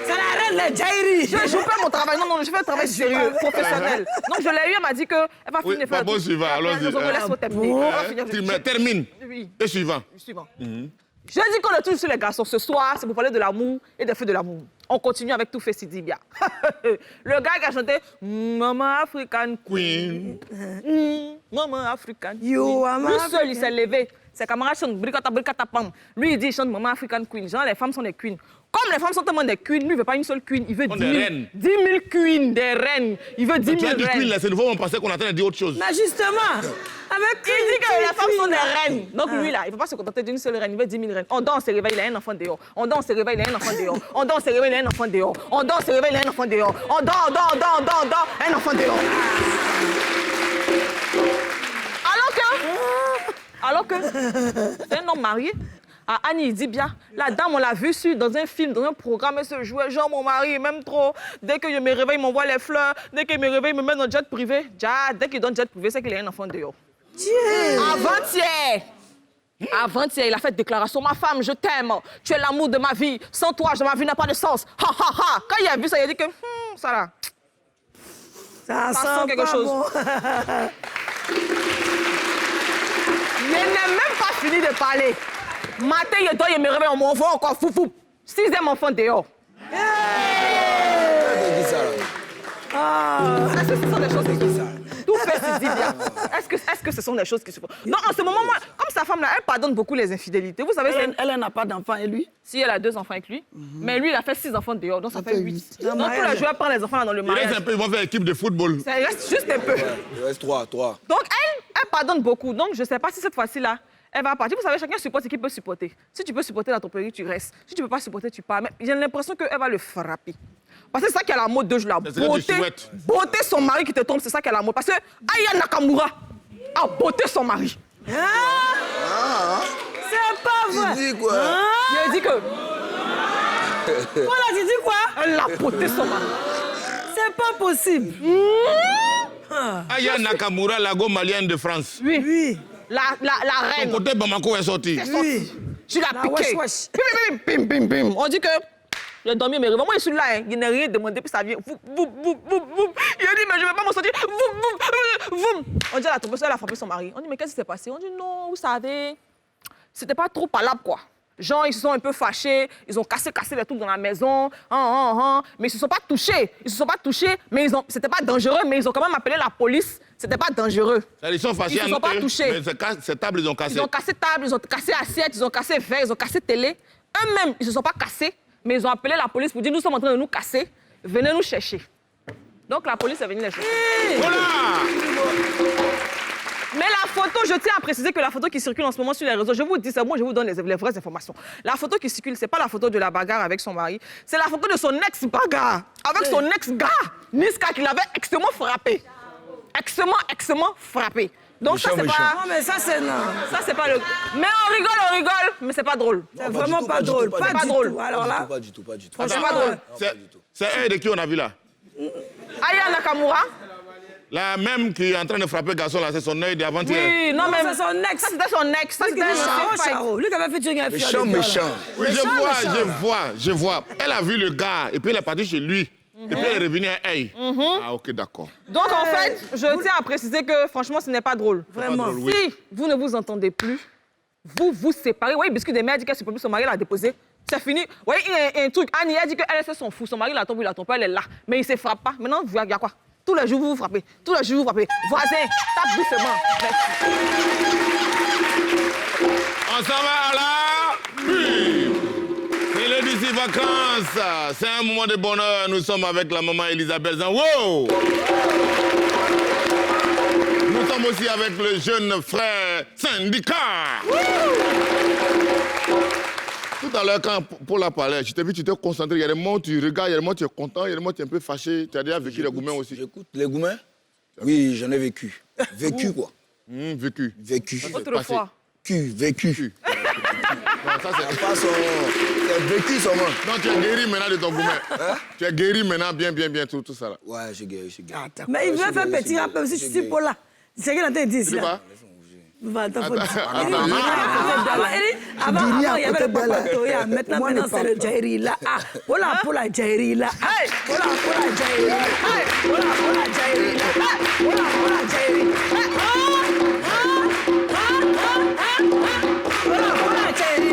C'est la reine de Jairi. Je ne joue pas mon travail. Non, je fais un travail sérieux, professionnel. Donc, je l'ai eu, elle m'a dit qu'elle va finir de faire... Bon, suivant, allons-y. Termine. Oui. Et suivant. Suivant. Je dis qu'on est tous sur les garçons. Ce soir, c'est pour parler de l'amour et des feux de l'amour. On continue avec tout fait Sidibia. Le gars qui a chanté Maman African Queen. Maman African Queen. Lui seul, il s'est levé. Ses camarades chantent Bricata Bricata Pam. Lui, il dit il chante Maman African Queen. Genre, les femmes sont des queens. Comme les femmes sont tellement des queens, lui, il ne veut pas une seule queen. Il veut 10 000 queens, des reines. Il veut 10 000 reines. Tu as dit queen, là, c'est nouveau, on pensait qu'on attendait dire autre chose. Mais justement, avec il dit que les femmes sont des reines. Donc lui, là, il ne peut pas se contenter d'une seule reine. Il veut 10 000 reines. On danse, se réveille, il a un enfant dehors. On danse, se réveille, il a un enfant dehors. On danse, se réveille, il a un enfant dehors. On danse, se réveille, il a un enfant dehors. On danse, un enfant dehors. Alors que c'est un homme marié à Annie Idibia. La dame, on l'a vue dans un film, dans un programme, elle se jouait. Genre, mon mari, même trop. Dès que je me réveille, il m'envoie les fleurs. Dès qu'il me réveille, il me met dans le jet privé. Dès qu'il donne jet privé, c'est qu'il a un enfant dehors. Avant-hier, Avant-hier, il a fait déclaration. Ma femme, je t'aime. Tu es l'amour de ma vie. Sans toi, ma vie n'a pas de sens. Ha, ha, ha. Quand il a vu ça, il a dit que, ça là. Ça sent sent quelque pas chose. bon. Il n'a même pas fini de parler. Matin, il dort, il me réveille, on m'envoie encore fou. 6e enfant dehors. Est-ce que ce sont des choses qui se font? Tout fait se dit bien. Est-ce que ce sont des choses qui se font? Non, en ce moment, moi, comme sa femme, là, elle pardonne beaucoup les infidélités. Vous savez, Elle n'a pas d'enfant, et lui? si elle a 2 enfants avec lui, mais lui, il a fait 6 enfants dehors, donc ça fait 8. Dans Donc, tous les jours, elle prend les enfants là dans le Il reste mariage. un peu, ils vont faire équipe de football. Ça reste juste un peu. Il reste 3. Donc, elle pardonne beaucoup. Donc, je ne sais pas si cette fois-ci-là, elle va partir. Vous savez, chacun supporte ce qu'il peut supporter. Si tu peux supporter dans ton pays, tu restes. Si tu ne peux pas supporter, tu pars. Mais j'ai l'impression qu'elle va le frapper. Parce que c'est ça qui est la mode de la C'est ce que tu beauté. souhaites. Beauté son mari qui te tombe, c'est ça qui est la mode. Parce que Aya Nakamura a beauté son mari. C'est pas vrai. Il dit quoi? Il a dit que Voilà, tu dis quoi? elle a beauté son mari. C'est pas possible. Aya Nakamura, la go malienne de France. Oui. La Son reine. côté Bamako est sorti. Oui. Tu l'as La piqué. wesh. Bim, bim, bim. On dit que j'ai dormi mes rêves. Moi, je suis là, hein. Il n'a rien demandé, puis ça vient. Voum. Il a dit, mais je ne vais pas m'en sortir. Voum. On dit, elle a frappé son mari. On dit, mais qu'est-ce qui s'est passé? On dit, non, vous savez, c'était pas trop palable, quoi. Genre, ils se sont un peu fâchés, ils ont cassé les trucs dans la maison, mais ils se sont pas touchés. Mais c'était pas dangereux, mais ils ont quand même appelé la police. C'était pas dangereux. Ils sont fâchés. Ils se sont pas touchés. Mais ces tables, ils ont cassé. Ils ont cassé table, ils ont cassé assiette, ils ont cassé verre, ils ont cassé télé. Eux-mêmes, ils se sont pas cassés, mais ils ont appelé la police pour dire, nous sommes en train de nous casser, venez nous chercher. Donc la police est venue les chercher. Voilà! Mais la photo, je tiens à préciser que la photo qui circule en ce moment sur les réseaux, je vous dis ça, moi je vous donne les vraies informations. La photo qui circule, c'est pas la photo de la bagarre avec son mari, c'est la photo de son ex-bagarre avec son ex-gars, Niska, qui l'avait extrêmement frappé. Extrêmement frappé. Donc ça, c'est pas... Non, mais ça, c'est non. Ça, c'est pas le... Mais on rigole, mais c'est pas drôle. C'est vraiment pas drôle. Pas du tout. Alors là, Pas du tout. franchement, pas drôle. C'est elle de qui on a vu là? Aya Nakamura. La même qui est en train de frapper le garçon là, c'est son œil d'avant-hier. Oui, non, non, mais c'est son ex. ça, c'était son ex. Ça, c'était Charo. Lui qui avait fait tuer un fier. Méchant. Oui, je vois. Elle a vu le gars et puis elle est partie chez lui. Et puis elle est revenue à elle. Ah, ok, d'accord. Donc, en fait, je tiens à préciser que, franchement, ce n'est pas drôle. Vraiment. drôle, oui. Si vous ne vous entendez plus, vous vous séparez. Oui, Biscuit des mères a dit qu'elle ne peut plus, son mari l'a déposé. C'est fini. Oui, il y a un truc. Annie a dit qu'elle, c'est son fou. Son mari l'a tombé, elle est là. Mais il ne se frappe pas. Maintenant, il y a quoi? Tous les jours, vous vous frappez. Voisin, tape doucement. Merci. On s'en va à la pub. C'est le d'ici vacances. C'est un moment de bonheur. Nous sommes avec la maman Elisabeth Zan. Wow! Nous sommes aussi avec le jeune frère Syndicat. Tout à l'heure, quand Paul a parlé, je t'ai vu, tu t'es concentré. Il y a des moments où tu regardes, il y a des moments où tu es content, il y a des moments où tu es un peu fâché. Tu as déjà vécu les gourmets aussi. J'écoute les gourmets? Oui, j'en ai vécu. Vécu, quoi. Vécu. Vécu. Autrefois. Vécu. Non, ça c'est... Pas son... C'est vécu seulement. Non, tu es guéri maintenant de ton gourmet. Tu es guéri maintenant, bien, tout ça là. Ouais, j'ai guéri. Mais il voulait faire petit rap aussi, je suis pas là. C'est qu'il a été dit Tu sais ça. pas? Attends, faut dire. Attends. Avant, il y avait le Papatoya. Maintenant, c'est le Jairi là. Ah, voilà pour la Jairi là. Voilà pour la Jairi là. Voilà pour la Jairi là. Voilà pour la Jairi là. Voilà pour la Jairi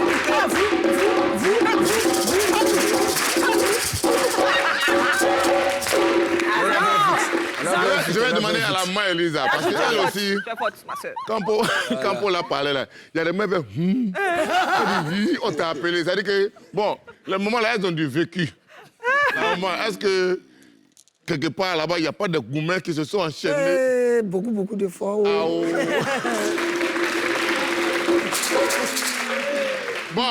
Je vais demander à la maman Elisa, parce qu'elle aussi, Tu es forte, ma soeur. quand Paul a parlé là, il y a des mecs qui on t'a appelé. C'est-à-dire que, bon, les moments là, elles ont du vécu. La maman, est-ce que, quelque part là-bas, il n'y a pas de gourmets qui se sont enchaînés? Beaucoup de fois. Ah, oh. Bon,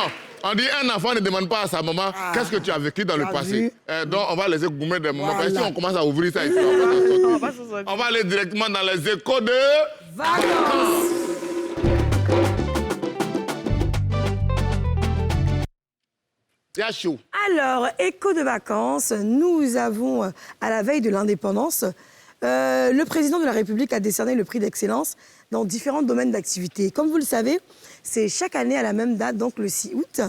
on dit un enfant ne demande pas à sa maman qu'est-ce que tu as vécu dans le passé. Donc on va laisser gourmet des moments. Parce que si on commence à ouvrir ça ici, on va aller directement dans les échos de vacances. C'est chaud. Alors, écho de vacances, nous avons, à la veille de l'indépendance, le président de la République a décerné le prix d'excellence dans différents domaines d'activité. Comme vous le savez, c'est chaque année à la même date, donc le 6 août.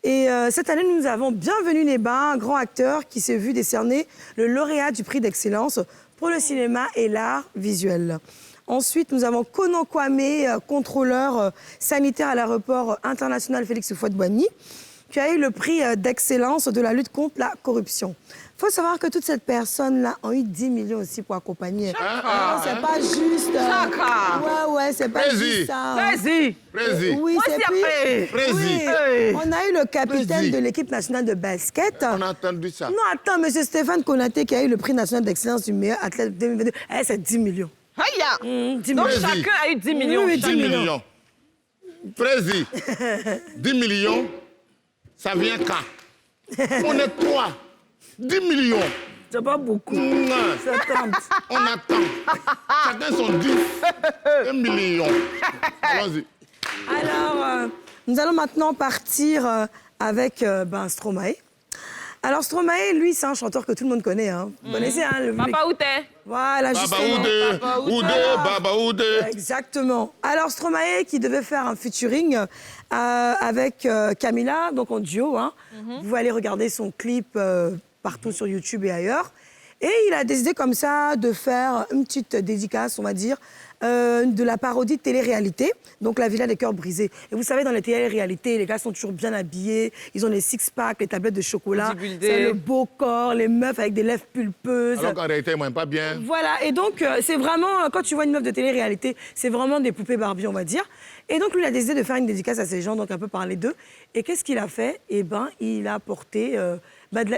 Et cette année, nous avons Bienvenu Neba, un grand acteur qui s'est vu décerner le lauréat du prix d'excellence pour le cinéma et l'art visuel. Ensuite, nous avons Konan Kwame, contrôleur sanitaire à l'aéroport international Félix Houphouët-Boigny, qui a eu le prix d'excellence de la lutte contre la corruption. Il faut savoir que toutes ces personnes-là ont eu 10 millions aussi pour accompagner. Non, c'est pas juste... Ouais, c'est pas juste ça. Vas-y. Oui, c'est puis... Prési. On a eu le capitaine de l'équipe nationale de basket. On a entendu ça. Non, attends, M. Stéphane Konaté qui a eu le prix national d'excellence du meilleur athlète 2022. C'est 10 millions. Aïe! 10 Donc millions. chacun a eu 10 millions. Oui, 10 millions. Prési. 10 millions, ça vient quand? On est 3. 10 millions. C'est pas beaucoup. Non. C'est 30. On attend. Chacun son 10. 1 million. Allons-y. Alors, nous allons maintenant partir avec Stromae. Alors, Stromae, lui, c'est un chanteur que tout le monde connaît. Hein. Vous connaissez, hein, le Papa, où t'es? Voilà, Baba justement. Oudé. Baba Oudé. Exactement. Alors, Stromae qui devait faire un featuring avec Camila, donc en duo. Hein. Vous pouvez aller regarder son clip partout sur YouTube et ailleurs. Et il a décidé comme ça de faire une petite dédicace, on va dire, de la parodie de télé-réalité, donc La Villa des Cœurs Brisés. Et vous savez, dans les télé-réalités, les gars sont toujours bien habillés, ils ont les six-packs, les tablettes de chocolat, c'est le beau corps, les meufs avec des lèvres pulpeuses. Alors qu'en réalité, moi, pas bien. Voilà, et donc c'est vraiment, quand tu vois une meuf de télé-réalité, c'est vraiment des poupées Barbie, on va dire. Et donc lui, il a décidé de faire une dédicace à ces gens, donc un peu parler d'eux. Et qu'est-ce qu'il a fait? Eh ben, il a apporté...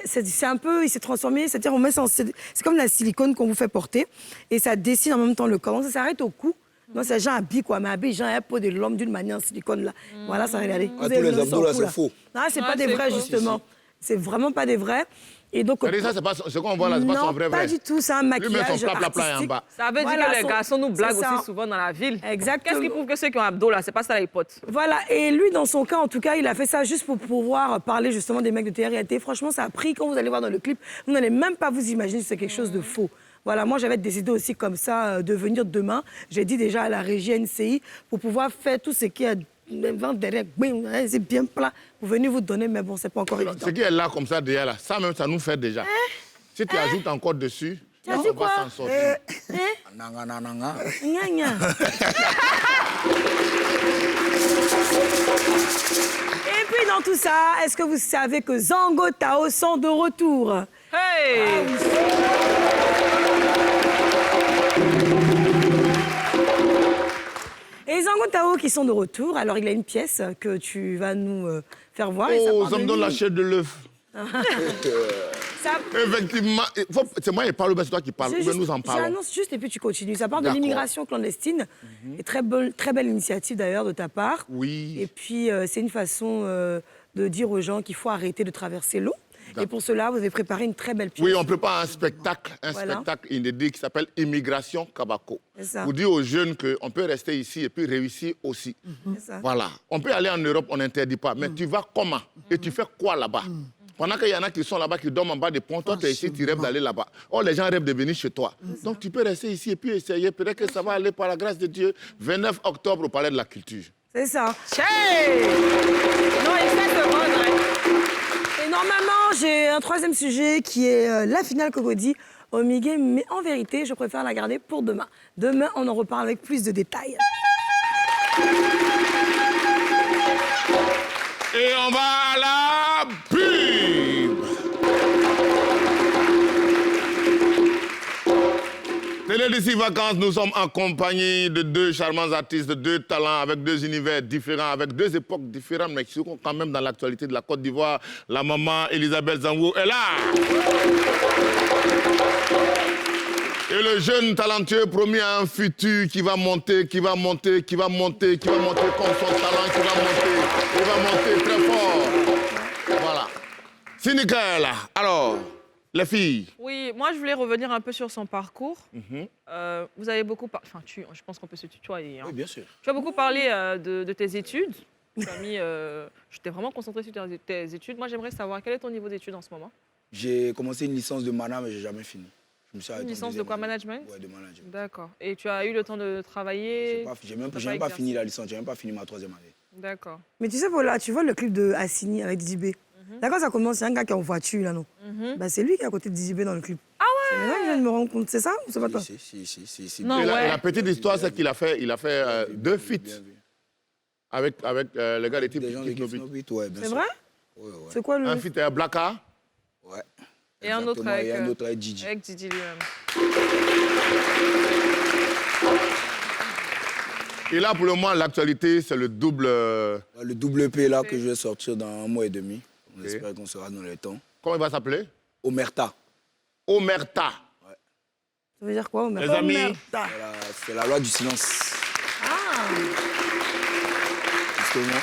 c'est un peu, il s'est transformé, c'est-à-dire on met ça, c'est comme la silicone qu'on vous fait porter et ça dessine en même temps le corps. Donc ça s'arrête au cou. Non, c'est genre habillé quoi, mais habillé genre un peau de l'homme d'une manière en silicone là. Voilà, ça regardez. Ah, tous les abdos là, c'est faux. Non, c'est pas des vrais justement. C'est vraiment pas des vrais. Et donc, Ça, c'est pas ce qu'on voit là, c'est pas son vrai. Non, pas du tout, c'est un maquillage Lui met son plat en artistique. bas. Ça veut dire que les garçons nous blaguent aussi souvent dans la ville. Exactement. Qu'est-ce qui prouve que ceux qui ont abdos là, c'est pas ça les potes? Voilà, et lui, dans son cas, en tout cas, il a fait ça juste pour pouvoir parler justement des mecs de télé-réalité. Franchement, ça a pris, quand vous allez voir dans le clip, vous n'allez même pas vous imaginer que c'est quelque chose de faux. Voilà, moi, j'avais décidé aussi comme ça de venir demain. J'ai dit déjà à la régie NCI pour pouvoir faire tout ce qui est derrière, c'est bien plat, pour venir vous donner, mais bon, c'est pas encore évident. Ce qui est là, comme ça, derrière là, ça même, ça nous fait déjà. Si tu ajoutes encore dessus, tu as dit quoi? On va s'en sortir. Nanga. Gna, gna. Et puis dans tout ça, est-ce que vous savez que Zango Tao sont de retour? Hey! Et Zango Tao qui sont de retour, alors il a une pièce que tu vas nous faire voir. Ça me donne la chair de l'œuf. Effectivement, c'est moi qui parle, c'est toi qui parles, nous en parlons. J'annonce juste et puis tu continues. Ça parle de l'immigration clandestine. Et très belle initiative d'ailleurs de ta part. Oui. Et puis c'est une façon de dire aux gens qu'il faut arrêter de traverser l'eau. Et pour cela, vous avez préparé une très belle pièce. Oui, on prépare un spectacle inédit qui s'appelle Immigration Kabako. Pour dire aux jeunes qu'on peut rester ici et puis réussir aussi. Voilà. On peut aller en Europe, on n'interdit pas. Mais tu vas comment? Et tu fais quoi là-bas? Pendant qu'il y en a qui sont là-bas, qui dorment en bas des ponts, toi, tu es ici, tu rêves d'aller là-bas. Oh, les gens rêvent de venir chez toi. Donc, tu peux rester ici et puis essayer. Peut-être que ça va aller par la grâce de Dieu. 29 octobre au Palais de la Culture. C'est ça. Hey! Non, il fait de rendre. Et normalement, j'ai un troisième sujet qui est la finale Cocody au Miguel. Mais en vérité, je préfère la garder pour demain. Demain, on en reparle avec plus de détails. Et on va à la pub. Télé d'ici vacances, nous sommes en compagnie de deux charmants artistes, de deux talents, avec deux univers différents, avec deux époques différentes, mais qui sont quand même dans l'actualité de la Côte d'Ivoire. La maman Elisabeth Zangou est là. Et le jeune talentueux promis à un futur qui va monter comme son talent, qui va monter très fort. Voilà. Sinika est là. Alors, les filles. Oui, moi je voulais revenir un peu sur son parcours. Vous avez beaucoup parlé, enfin je pense qu'on peut se tutoyer. Hein. Oui, bien sûr. Tu as beaucoup parlé de tes études. J'étais vraiment concentrée sur tes études. Moi j'aimerais savoir quel est ton niveau d'études en ce moment. J'ai commencé une licence de mana, mais j'ai jamais fini. Je me suis arrêté Une licence de quoi, management? Ouais, de management. D'accord. Et tu as eu le temps de travailler? J'ai même pas fini la licence, j'ai même pas fini ma 3e année. D'accord. Mais tu sais, Paula, tu vois le clip de Assini avec Didi B. D'accord, ça commence, c'est un gars qui est en voiture, là, non? Bah, c'est lui qui est à côté de Didi B dans le clip. Ah ouais? C'est maintenant que je viens de me rendre compte, c'est ça ou c'est pas toi? Si. Non, Et ouais. la petite histoire, c'est qu'il a fait 2 feats avec le gars des types Des gens de Kick No Beat. Knobit, ouais, bien C'est sûr. vrai? Ouais. C'est quoi le... Un feat avec Blacka. Ouais. Et un autre Exactement, avec... et un autre avec Gigi. Avec Didi lui-même. Et là, pour le moment, l'actualité, c'est le double... Le double EP là que je vais sortir dans 1 mois et demi. On espère qu'on sera dans les temps. Comment il va s'appeler? Omerta. Omerta. Ça veut dire quoi, Omer? Les amis, C'est la loi du silence. Justement.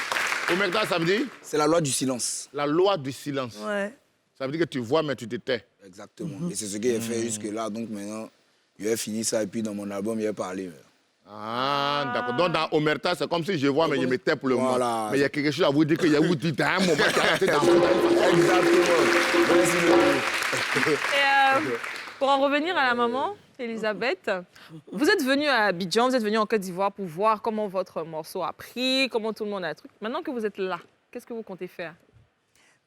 Omerta, ça veut dire C'est la loi du silence. la loi du silence. Ouais. Ça veut dire que tu vois, mais tu te tais. Exactement. Et c'est ce que j'ai fait jusque-là. Donc maintenant, je vais finir ça et puis dans mon album, je vais parler. Ah, d'accord. Donc, dans Omerta, c'est comme si je vois, mais je me tais pour le moment. Voilà. Mais il y a quelque chose à vous dire qu'il y a où tu as un moment qui a arrêté dans Exactement. Merci beaucoup. Et pour en revenir à la maman, Elisabeth, vous êtes venue à Abidjan, vous êtes venue en Côte d'Ivoire pour voir comment votre morceau a pris, comment tout le monde a truc. Maintenant que vous êtes là, qu'est-ce que vous comptez faire?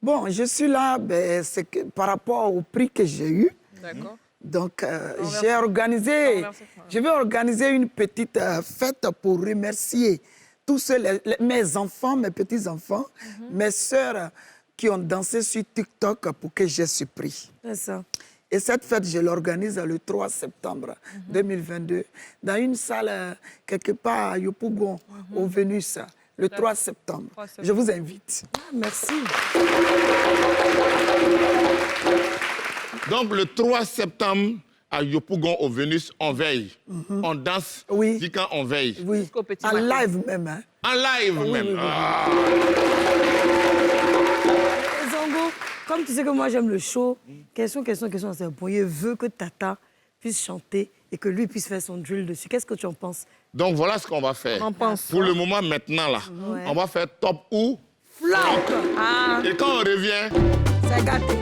Bon, je suis là, ben, c'est que par rapport au prix que j'ai eu. D'accord. Donc, je vais organiser une petite fête pour remercier tous ceux, mes enfants, mes petits-enfants, mes sœurs qui ont dansé sur TikTok pour que j'ai ce prix. C'est ça. Et cette fête, je l'organise le 3 septembre 2022 dans une salle quelque part à Yopougon, au Vénus, le 3 septembre. Je vous invite. Ah, merci. Donc, le 3 septembre, à Yopougon, au Vénus, on veille. On danse. Oui. Dis quand on veille. Oui, Jusqu'au petit en matin. live même. Hein. En live même. oui. Ah. Zongo, comme tu sais que moi j'aime le show, question, c'est un point. Je veux que Tata puisse chanter et que lui puisse faire son drill dessus. Qu'est-ce que tu en penses? Donc, voilà ce qu'on va faire. On en pense. Pour le moment, maintenant, là, Ouais. on va faire top ou Flop! Ah, Et quand on revient, C'est gâté.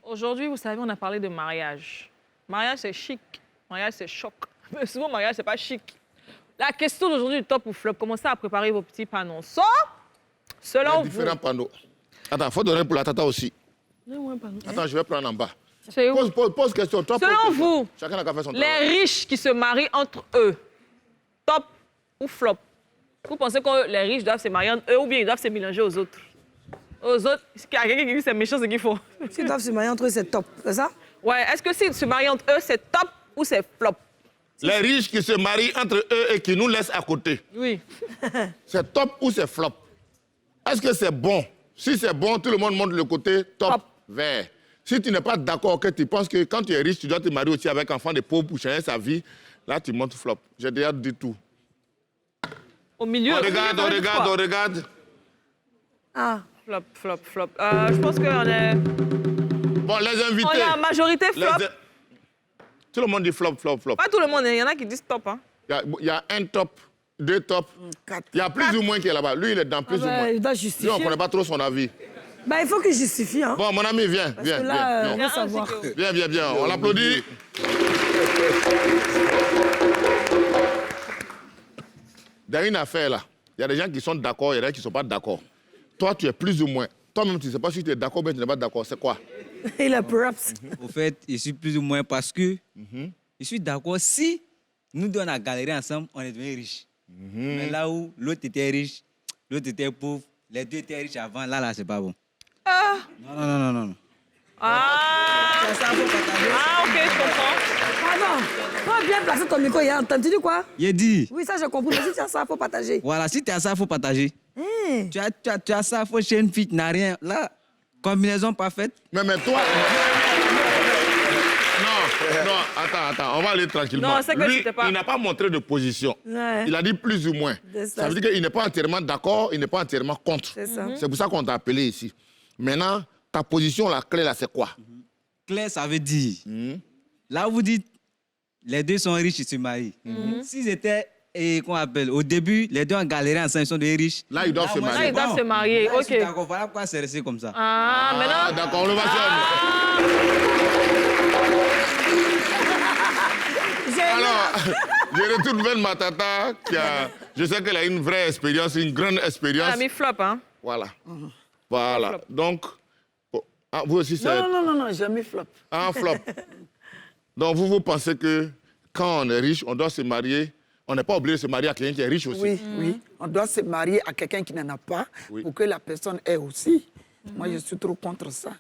aujourd'hui, vous savez, on a parlé de mariage. Mariage, c'est chic. Mariage, c'est choc. Mais souvent, mariage, c'est pas chic. La question d'aujourd'hui du top ou flop, commencez à préparer vos petits panonceaux. il y Selon a vous, différents panneaux. Attends, il faut donner pour la tata aussi. Attends, je vais prendre en bas. c'est où? Pose question. Toi, pose Selon question. vous, Chacun a qu'à faire son les travail. riches qui se marient entre eux, top ou flop? Vous pensez que les riches doivent se marier entre eux ou bien ils doivent se mélanger aux autres? Aux autres, il y a quelqu'un qui dit c'est méchant ce qu'il faut. S'ils doivent se marier entre eux, c'est top. C'est ça? Ouais, est-ce que s'ils se marient entre eux, c'est top ou c'est flop? Les riches qui se marient entre eux et qui nous laissent à côté. Oui. C'est top ou c'est flop? Est-ce que c'est bon? Si c'est bon, tout le monde montre le côté top, Top. vert. Si tu n'es pas d'accord, que tu penses que quand tu es riche, tu dois te marier aussi avec un enfant de pauvres pour changer sa vie, là, tu montes flop. J'ai déjà dit tout. Au milieu. On regarde, on regarde, on regarde. Ah. Flop, flop, flop. Je pense qu'on est... Bon, les invités. On est en majorité les flop. Tout le monde dit flop, flop, flop. Pas tout le monde, il y en a qui disent top. Hein. Il y a un top, 2 tops. 4. Il y a plus ou moins qui est là-bas. Lui, il est dans plus ou moins. Il doit Lui, on ne justifier. connaît pas trop son avis. Bah, il faut qu'il justifie. Hein. Bon, mon ami, viens, Parce viens, que là, viens. on veut savoir. Viens, viens, viens. On l'applaudit. Dans une affaire, là, il y a des gens qui sont d'accord, il y en a qui ne sont pas d'accord. Toi, tu es plus ou moins. Toi-même, tu ne sais pas si tu es d'accord ou bien tu n'es pas d'accord. C'est quoi? Il a props. Au fait, je suis plus ou moins parce que je suis d'accord si nous deux on a galéré ensemble, on est devenus riches. Mais là où l'autre était riche, l'autre était pauvre, les deux étaient riches avant, là, c'est pas bon. Ah. Non. Ah. Ah, ok, je comprends. Pardon. Toi, bien placer ton micro, il a entendu dis quoi? Il a dit, Oui, ça, j'ai compris. Mais si tu as ça, il faut partager. voilà, si tu as ça, il faut partager. Hein. Tu as ça, il faut chez une fille qui n'a rien. Là, combinaison parfaite. Mais toi... Non, attends, on va aller tranquillement. Non, c'est que Lui, c'était pas- il n'a pas montré de position. Ouais. Il a dit plus ou moins. C'est ça. Ça veut dire qu'il n'est pas entièrement d'accord, il n'est pas entièrement contre. C'est ça. C'est pour ça qu'on t'a appelé ici. Maintenant, ta position, la clé, là, c'est quoi? Clair, ça veut dire, là où vous dites, les deux sont riches, ils se marient. S'ils étaient et qu'on appelle, au début, les deux ont galéré ensemble, ils sont devenus riches. Là, ils doivent se moi, marier. Là, ils doivent se marier, Là, je ok. suis d'accord, voilà pourquoi c'est resté comme ça. Ah, maintenant... D'accord, on le va faire. Alors, je retourne vers ma tata qui a... Je sais qu'elle a une vraie expérience, une grande expérience. Elle a mis flop, hein. Voilà. Voilà. Donc, ah, vous aussi, c'est... Non, jamais flop. Un flop. Donc, vous pensez que quand on est riche, on doit se marier. On n'est pas obligé de se marier à quelqu'un qui est riche aussi. Oui. On doit se marier à quelqu'un qui n'en a pas pour que la personne ait aussi. Moi, je suis trop contre ça.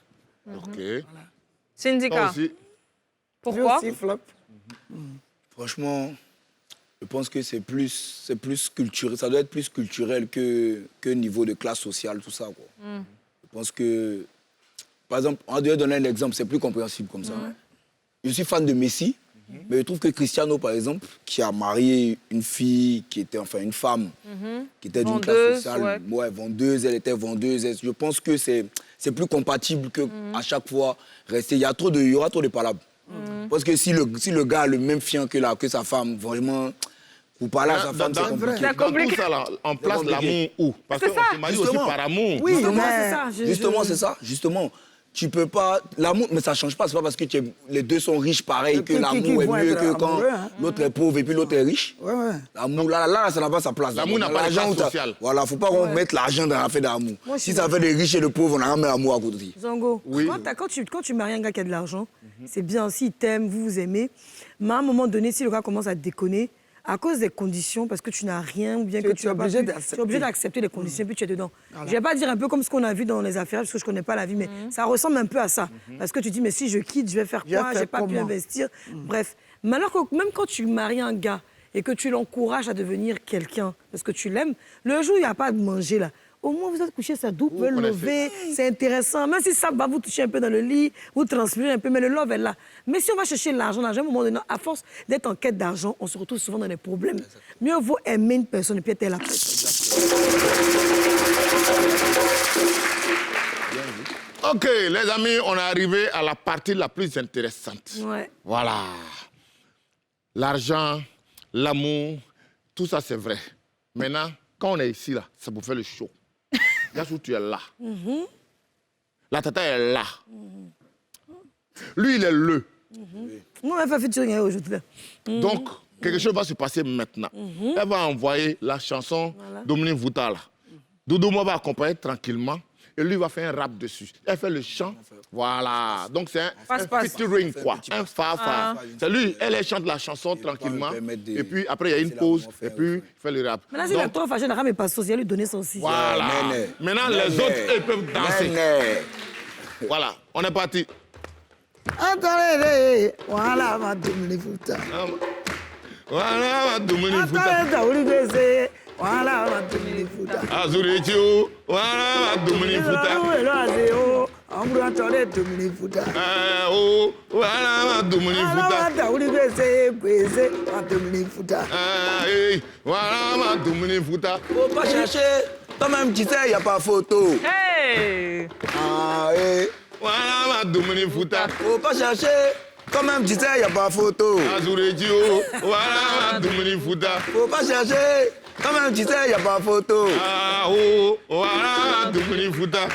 OK. Syndicat. Toi aussi. Pourquoi? Lui aussi, flop. Franchement, je pense que c'est plus culturel. Ça doit être plus culturel que niveau de classe sociale, tout ça, quoi. Je pense que, par exemple, on doit donner un exemple, c'est plus compréhensible comme ça. Je suis fan de Messi, mais je trouve que Cristiano, par exemple, qui a marié une fille qui était, enfin, une femme qui était d'une classe sociale, vendeuse, elle était vendeuse. Je pense que c'est plus compatible que à chaque fois rester. Il y aura trop de palabres. Parce que si le gars a le même fiant que sa femme, vraiment, pour parler à sa femme, c'est compliqué. Dans tout ça, là, on place l'amour où? Parce qu'on se marie aussi par amour. Oui, Justement, c'est ça. Justement, c'est ça. Justement, tu peux pas... L'amour, mais ça ne change pas. C'est pas parce que les deux sont riches pareil que l'amour est mieux que quand l'autre est pauvre et puis l'autre est riche. L'amour, là, ça n'a pas sa place. L'amour n'a pas de place sociale. Voilà, il ne faut pas mettre l'argent dans l'affaire d'amour. Si ça fait des riches et des pauvres, on n'a jamais l'amour à côté. Zango, quand tu maries un gars qui a de l'argent, c'est bien aussi, il t'aime, vous vous aimez. Mais à un moment donné, si le gars commence à déconner, à cause des conditions, parce que tu n'as rien, ou bien que tu es obligé d'accepter les conditions, puis tu es dedans. Voilà. Je ne vais pas dire un peu comme ce qu'on a vu dans les affaires, parce que je ne connais pas la vie, mais ça ressemble un peu à ça. Parce que tu dis, mais si je quitte, je vais faire quoi? Je n'ai pas pu investir. Bref. Mais alors que même quand tu maries un gars et que tu l'encourages à devenir quelqu'un, parce que tu l'aimes, le jour où il n'y a pas de manger, là, au moins, vous êtes couché, ça doux, vous pouvez le lever, c'est intéressant. Même si ça va vous toucher un peu dans le lit, vous transpirez un peu, mais le love est là. Mais si on va chercher l'argent, à un moment donné, à force d'être en quête d'argent, on se retrouve souvent dans des problèmes. Mieux vaut aimer une personne et puis être la personne. OK, les amis, on est arrivé à la partie la plus intéressante. Ouais. Voilà. L'argent, l'amour, tout ça, c'est vrai. Maintenant, quand on est ici, là, c'est pour faire le show. Yassou, tu es là. La tata est là. Lui, il est le. Moi, on va faire featuring aujourd'hui. Donc, quelque chose va se passer maintenant. Elle va envoyer la chanson Dominique Vouta, là. Doudou, moi, va accompagner tranquillement. Et lui va faire un rap dessus. Elle fait le chant. Voilà. Donc, c'est un featuring, quoi. Un fa-fa. C'est lui, elle chante la chanson tranquillement. Et puis, après, il y a une pause. Et puis, il fait le rap. Mais là, si la trop fâchée, la rap n'est pas social, lui donner son aussi. Voilà. Maintenant, les autres, ils peuvent danser. Voilà. On est parti. Attendez, voilà ma Dominique Vouta. Voilà ma Dominique Vouta. Attendez, voilà ma Dominique Vouta. Azurichio, voilà ma Dominique Vouta. Attendez, Dominique Vouta. Oh, voilà ma Dominique Vouta. Voilà ma Dominique Vouta. Faut pas chercher. Toi-même, tu sais, il n'y a pas photo. Hey! Voilà ma Dominique Vouta. Faut pas chercher. Toi-même, tu sais, il n'y a pas photo. Azurichio, voilà ma Dominique Vouta. Faut pas chercher. Toi-même, tu sais, il n'y a pas photo. Voilà ma Dominique Vouta.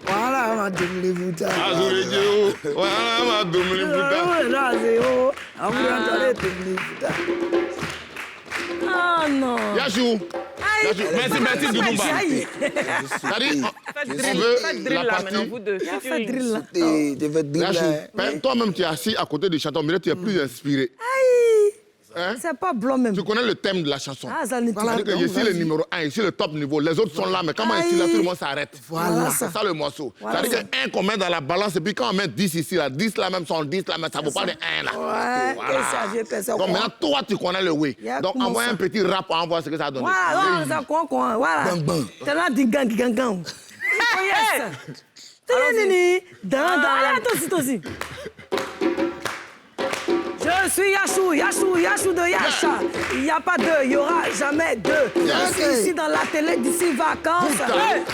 Voilà ma Dominique Vouta. Azurichio, voilà ma Dominique Vouta. Ah non. Yachou. Merci Doudoumba. Faites drill là maintenant, vous deux. Faites drill là. Yachou, toi-même, tu es assis à côté du chanteur, mais là, tu es plus inspiré. Hein? C'est pas blanc même. Tu connais le thème de la chanson. Ah, ça n'est pas. Ici, le numéro 1, ici, le top niveau. Les autres sont là, mais comment ici, là, tout le monde s'arrête. Voilà. C'est ça le morceau. Voilà. C'est-à-dire qu'un qu'on met dans la balance, et puis quand on met 10 ici, là, 10 là même sont 10 là, mais ça ne vaut pas de 1 là. Ouais, Voilà. et ça, Donc maintenant, toi, tu connais le oui. Donc envoie un petit rap, on voit ce que ça a donné. Voilà, ça quoi, voilà. T'es là, dis gang. Yes. Attends aussi. Je Je suis Yachou, Yachou, Yachou de Yacha. Il n'y a pas deux, il n'y aura jamais deux. Je suis ici dans la télé d'ici vacances.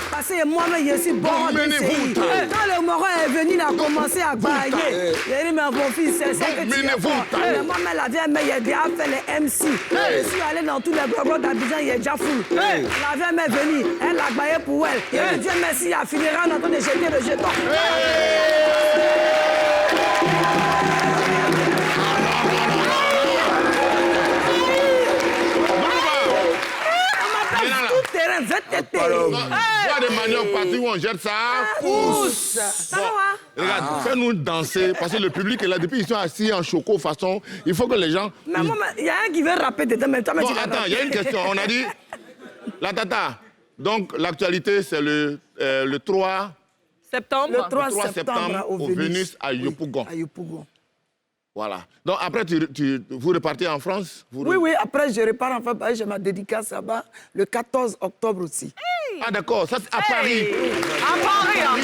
Parce que moi-même, je suis bon de pays. Quand le Moron est venu, il a commencé à bailler. Il a dit, mais mon fils, c'est ça que tu es fort. Moi-même, la vieille mère, il a déjà fait les MC. Je suis allé dans tous les blogos d'Abidjan, il est déjà fou. La vieille mère est venue, elle a baillé pour elle. Il a dit, Dieu merci, il a fini en train de jeter le jeton. Tout terrain, VTT. Pas de manioc partout où on jette ça. Pousse. Ça va? Regarde, fais-nous danser, parce que le public est là, depuis ils sont assis en choco façon, il faut que les gens... Mais moi, il y a un qui veut rapper dedans, mais toi, Bon, attends, il y a une question, on a dit, la tata, donc l'actualité c'est le 3 Septembre. Le 3 septembre septembre au Vénus à Yopougon. À Yopougon. Voilà. Donc après, vous repartez en France Oui, après je repars en France, j'ai ma dédicace là-bas le 14 octobre aussi. Ah d'accord, ça c'est à Paris. À Paris, hein.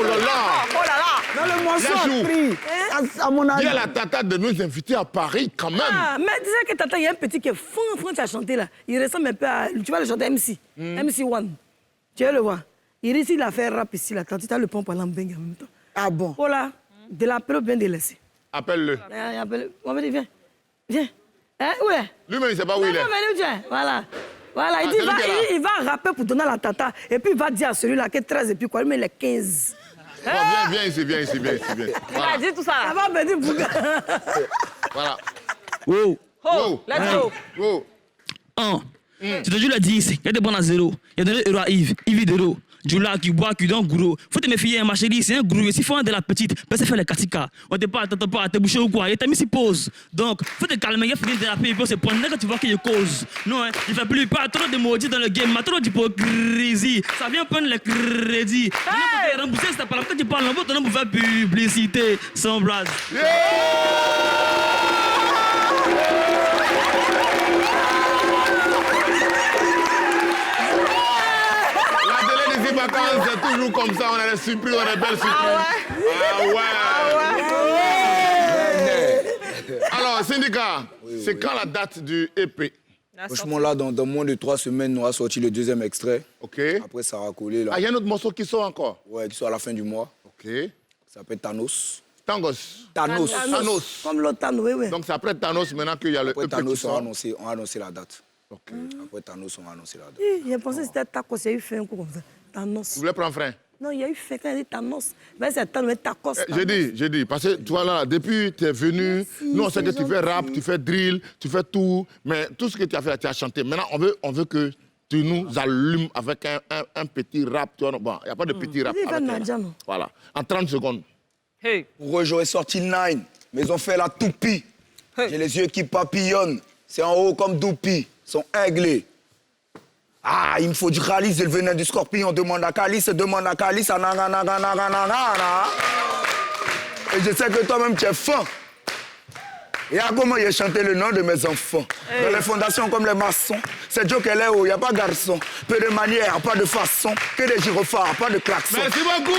Oh là là. Oh là là. Dans le morceau Yachou. a pris. À mon avis. Dis à la tata de nous inviter à Paris quand même. Ah, mais disais que Tata, il y a un petit qui est fou, tu as chanté là. Il ressemble un peu à. Tu vas le chanter MC. MC One. Tu vas le voir. Il réussit, il a fait rap ici, là. Quand tu as le pompe à l'ambeng en même temps. Ah bon? Oh là, de la peur bien délaissé. Appelle-le. On va dire, viens. Viens. Hein, où est? Lui-même, il ne sait pas où il est. Viens. Voilà. Voilà, il dit, celui qui est là. il va rapper pour donner à la tata. Et puis il va dire à celui-là qui est 13 et puis quoi, lui, il est 15. Bon, viens ici. Il a dit tout ça. Ça va venir pour Voilà. Wow. Oh, let's go. Wow. Tu te dis la 10, il y a des bons à 0. Il y a donné euro à Yves, Yves d'euro. Djoula qui boit, qui donne gourou. Faut te méfier, ma chérie, c'est un gourou. Si faut un de la petite, ben c'est faire les katika. On te parle, t'entends pas, t'es bouché ou quoi. Et t'as mis si pause. Donc, faut te calmer, il faut finir de déraper. Et puis on se prend quand tu vois qu'il y a cause. Non, hein, il fait plus pas trop de maudits dans le game, mais trop d'hypocrisie. Ça vient prendre le crédit. Hey! On rembourser, c'est pas la peine que tu parles en mot, on pour faire publicité. Sans blague. Vacances, c'est toujours comme ça, on a des surprises, on a des belles surprises. Alors, Syndicat, c'est quand la date du EP? Franchement, là, dans moins de 3 semaines, on aura sorti le 2e extrait. Ok. Après, ça aura collé, là. Ah, il y a un autre morceau qui sort encore? Ouais, qui sort à la fin du mois. Ok. Ça s'appelle Thanos. Thanos. Comme l'autre Thanos, oui. Donc, c'est après Thanos maintenant qu'il y a le après EP Thanos, qui sort. on va annoncer la date. Ok. Après Thanos, on va annoncer la date. J'ai pensé que c'était Tacos, il y a eu fait un coup comme ça. Thanos. Vous voulez prendre frein? Non, il y a eu fait quand il a dit Thanos. Ben, c'est Thanos, mais Tacos. J'ai dit, parce que tu vois là, depuis tu es venu, nous on sait que tu fais rap, tu fais drill, tu fais tout, mais tout ce que tu as fait, tu as chanté. Maintenant, on veut que tu nous allumes avec un petit rap. Tu vois, bon, il n'y a pas de petit rap. Voilà, en 30 secondes. Hey. Pour eux, j'aurais sorti 9, mais ils ont fait la toupie. Hey. J'ai les yeux qui papillonnent. C'est en haut comme Doupi. Ils sont aiglés. Ah, il me faut du calice, le venin du scorpion. Demande à Calice, Et je sais que toi-même, tu es fin. Et à comment j'ai chanté le nom de mes enfants. Hey. Dans les fondations comme les maçons. C'est Joe qu'elle est haut, il n'y a pas de garçon. Peu de manière, pas de façon. Que des gyrophares, pas de klaxon. Merci beaucoup.